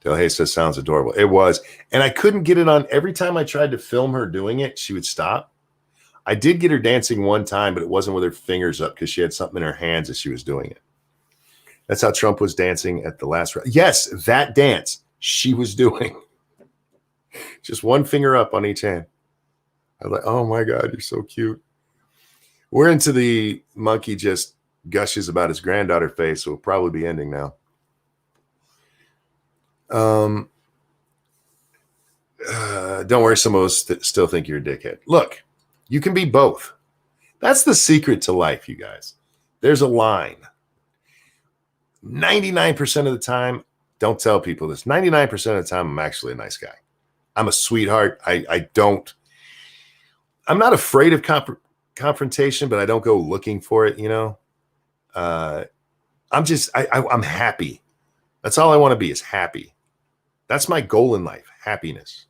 Del Hay says, sounds adorable. It was. And I couldn't get it on. Every time I tried to film her doing it, she would stop. I did get her dancing one time, but it wasn't with her fingers up because she had something in her hands as she was doing it. That's how Trump was dancing at the last round. Yes, that dance she was doing. Just one finger up on each hand. I was like, oh my God, you're so cute. We're into the monkey just gushes about his granddaughter face, so we'll probably be ending now. Don't worry, some of us still think you're a dickhead. Look, you can be both. That's the secret to life, you guys. There's a line. 99% of the time, don't tell people this. 99% of the time, I'm actually a nice guy. I'm a sweetheart. I'm not afraid of confrontation, but I don't go looking for it, you know. I'm happy. That's all I want to be, is happy. That's my goal in life. Happiness,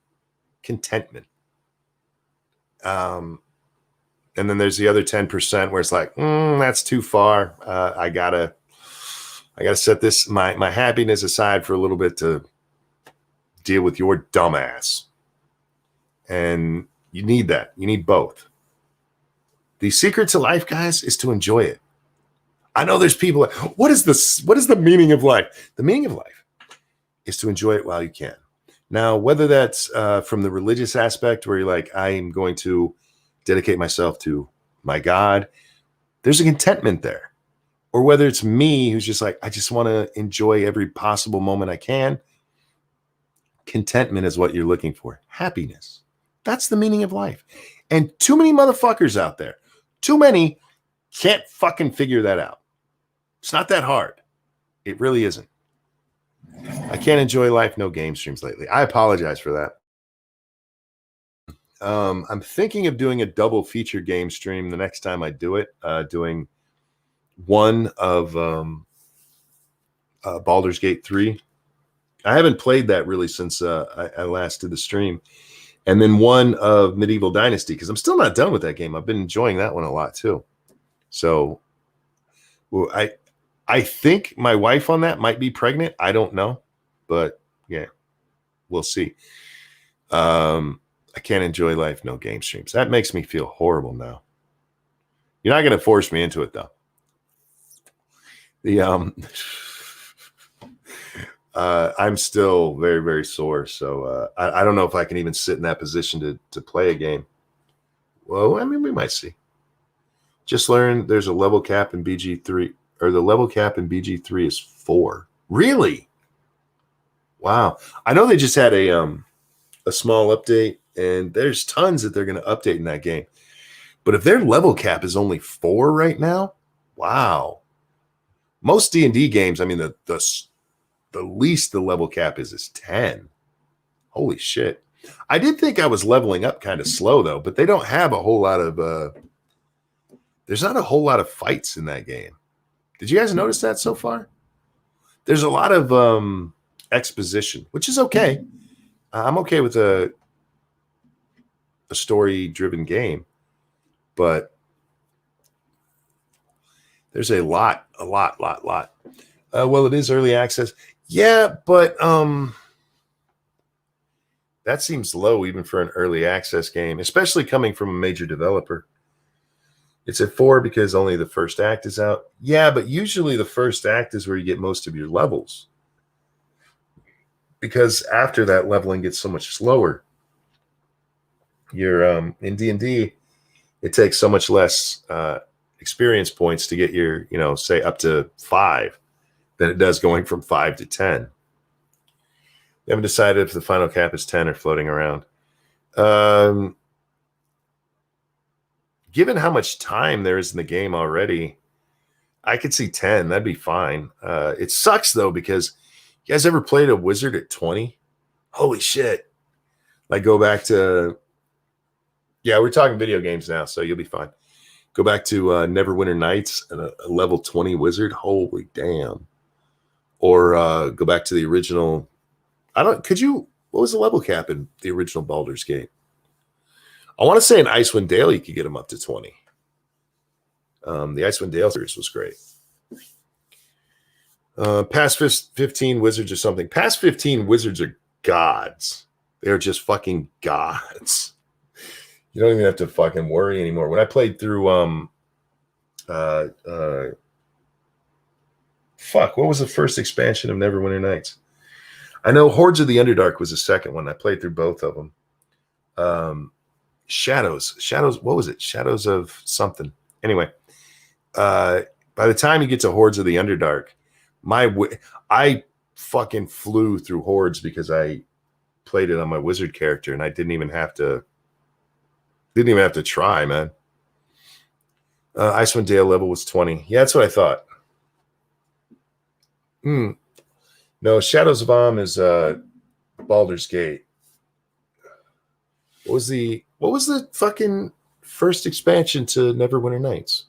contentment. And then there's the other 10% where it's like, that's too far. I gotta set this my happiness aside for a little bit to deal with your dumbass. And you need that. You need both. The secret to life, guys, is to enjoy it. I know there's people like, what is this? What is the meaning of life? The meaning of life is to enjoy it while you can. Now, whether that's from the religious aspect where you're like, I am going to dedicate myself to my God, there's a contentment there. Or whether it's me who's just like, I just want to enjoy every possible moment I can. Contentment is what you're looking for. Happiness. That's the meaning of life. And too many motherfuckers out there, too many can't fucking figure that out. It's not that hard. It really isn't. I can't enjoy life, no game streams lately. I apologize for that. I'm thinking of doing a double feature game stream the next time I do it, doing one of Baldur's Gate 3. I haven't played that really since I last did the stream. And then one of Medieval Dynasty, because I'm still not done with that game. I've been enjoying that one a lot too. So well, I think my wife on that might be pregnant. I don't know. But yeah, we'll see. I can't enjoy life, no game streams. That makes me feel horrible now. You're not going to force me into it though. I'm still very, very sore. So I don't know if I can even sit in that position to play a game. Well, I mean, we might see. Just learned there's a level cap in BG3, or the level cap in BG3 is 4. Really? Wow. I know they just had a small update, and there's tons that they're going to update in that game. But if their level cap is only 4 right now, wow. Most D&D games, I mean, the least the level cap is 10. Holy shit. I did think I was leveling up kind of slow, though, but they don't have a whole lot of there's not a whole lot of fights in that game. Did you guys notice that so far? There's a lot of exposition, which is okay. I'm okay with a story-driven game, but there's a lot. Well, it is early access. Yeah, but That seems low even for an early access game, especially coming from a major developer. It's at 4 because only the first act is out. Yeah, but usually the first act is where you get most of your levels. Because after that, leveling gets so much slower. You're in D&D, it takes so much less experience points to get your, say up to 5 than it does going from 5 to 10. We haven't decided if the final cap is 10 or floating around. Given how much time there is in the game already, I could see 10. That'd be fine. It sucks, though, because you guys ever played a wizard at 20? Holy shit. Like, go back to... Yeah, we're talking video games now, so you'll be fine. Go back to Neverwinter Nights and a level 20 wizard. Holy damn. Or go back to the original... What was the level cap in the original Baldur's Gate? I want to say in Icewind Dale you could get them up to 20. The Icewind Dale series was great. Past 15 wizards or something. Past 15 wizards are gods. They're just fucking gods. You don't even have to fucking worry anymore. When I played through what was the first expansion of Neverwinter Nights? I know Hordes of the Underdark was the second one. I played through both of them. Shadows, what was it? Shadows of something. Anyway, by the time you get to Hordes of the Underdark, I fucking flew through Hordes because I played it on my wizard character, and I didn't even have to try, man. Icewind Dale level was 20. Yeah, that's what I thought. No, Shadows of Am is Baldur's Gate. What was the fucking first expansion to Neverwinter Nights?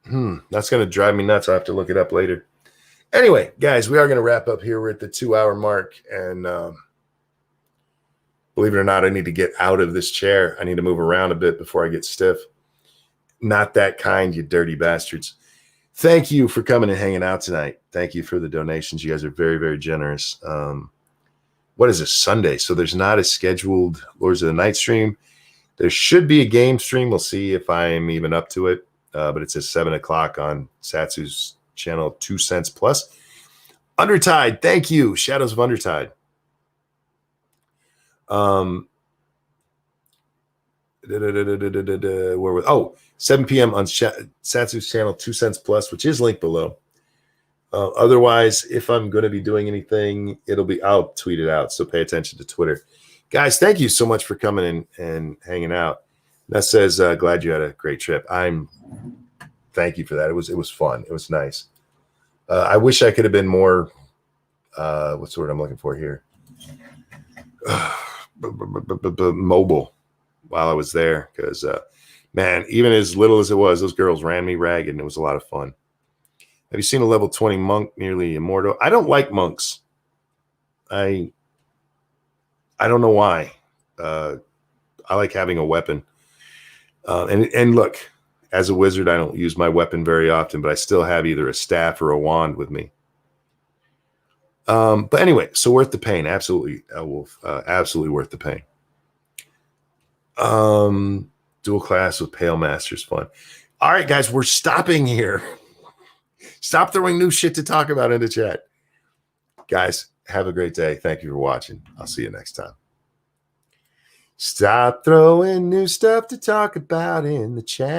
That's going to drive me nuts. I'll have to look it up later. Anyway, guys, we are going to wrap up here. We're at the 2-hour mark, and believe it or not, I need to get out of this chair. I need to move around a bit before I get stiff. Not that kind, you dirty bastards. Thank you for coming and hanging out tonight. Thank you for the donations. You guys are very, very generous. What is this, Sunday? So there's not a scheduled Lords of the Night stream. There should be a game stream. We'll see if I'm even up to it. But it's at 7 o'clock on Satsu's channel, 2 cents plus. Undertide, thank you. Shadows of Undertide. 7 p.m. on Satsu's channel, 2 cents plus, which is linked below. Otherwise, if I'm going to be doing anything, I'll tweet it out. So pay attention to Twitter. Guys, thank you so much for coming in and hanging out. That says, glad you had a great trip. Thank you for that. It was fun. It was nice. I wish I could have been more, what's the word I'm looking for here? Mobile while I was there. Because, man, even as little as it was, those girls ran me ragged, and it was a lot of fun. Have you seen a level 20 monk nearly immortal? I don't like monks. I don't know why. I like having a weapon. And look, as a wizard, I don't use my weapon very often, but I still have either a staff or a wand with me. But anyway, so worth the pain. Absolutely, Wolf. Absolutely worth the pain. Dual class with Pale Master's fun. All right, guys, we're stopping here. Stop throwing new shit to talk about in the chat. Guys, have a great day. Thank you for watching. I'll see you next time. Stop throwing new stuff to talk about in the chat.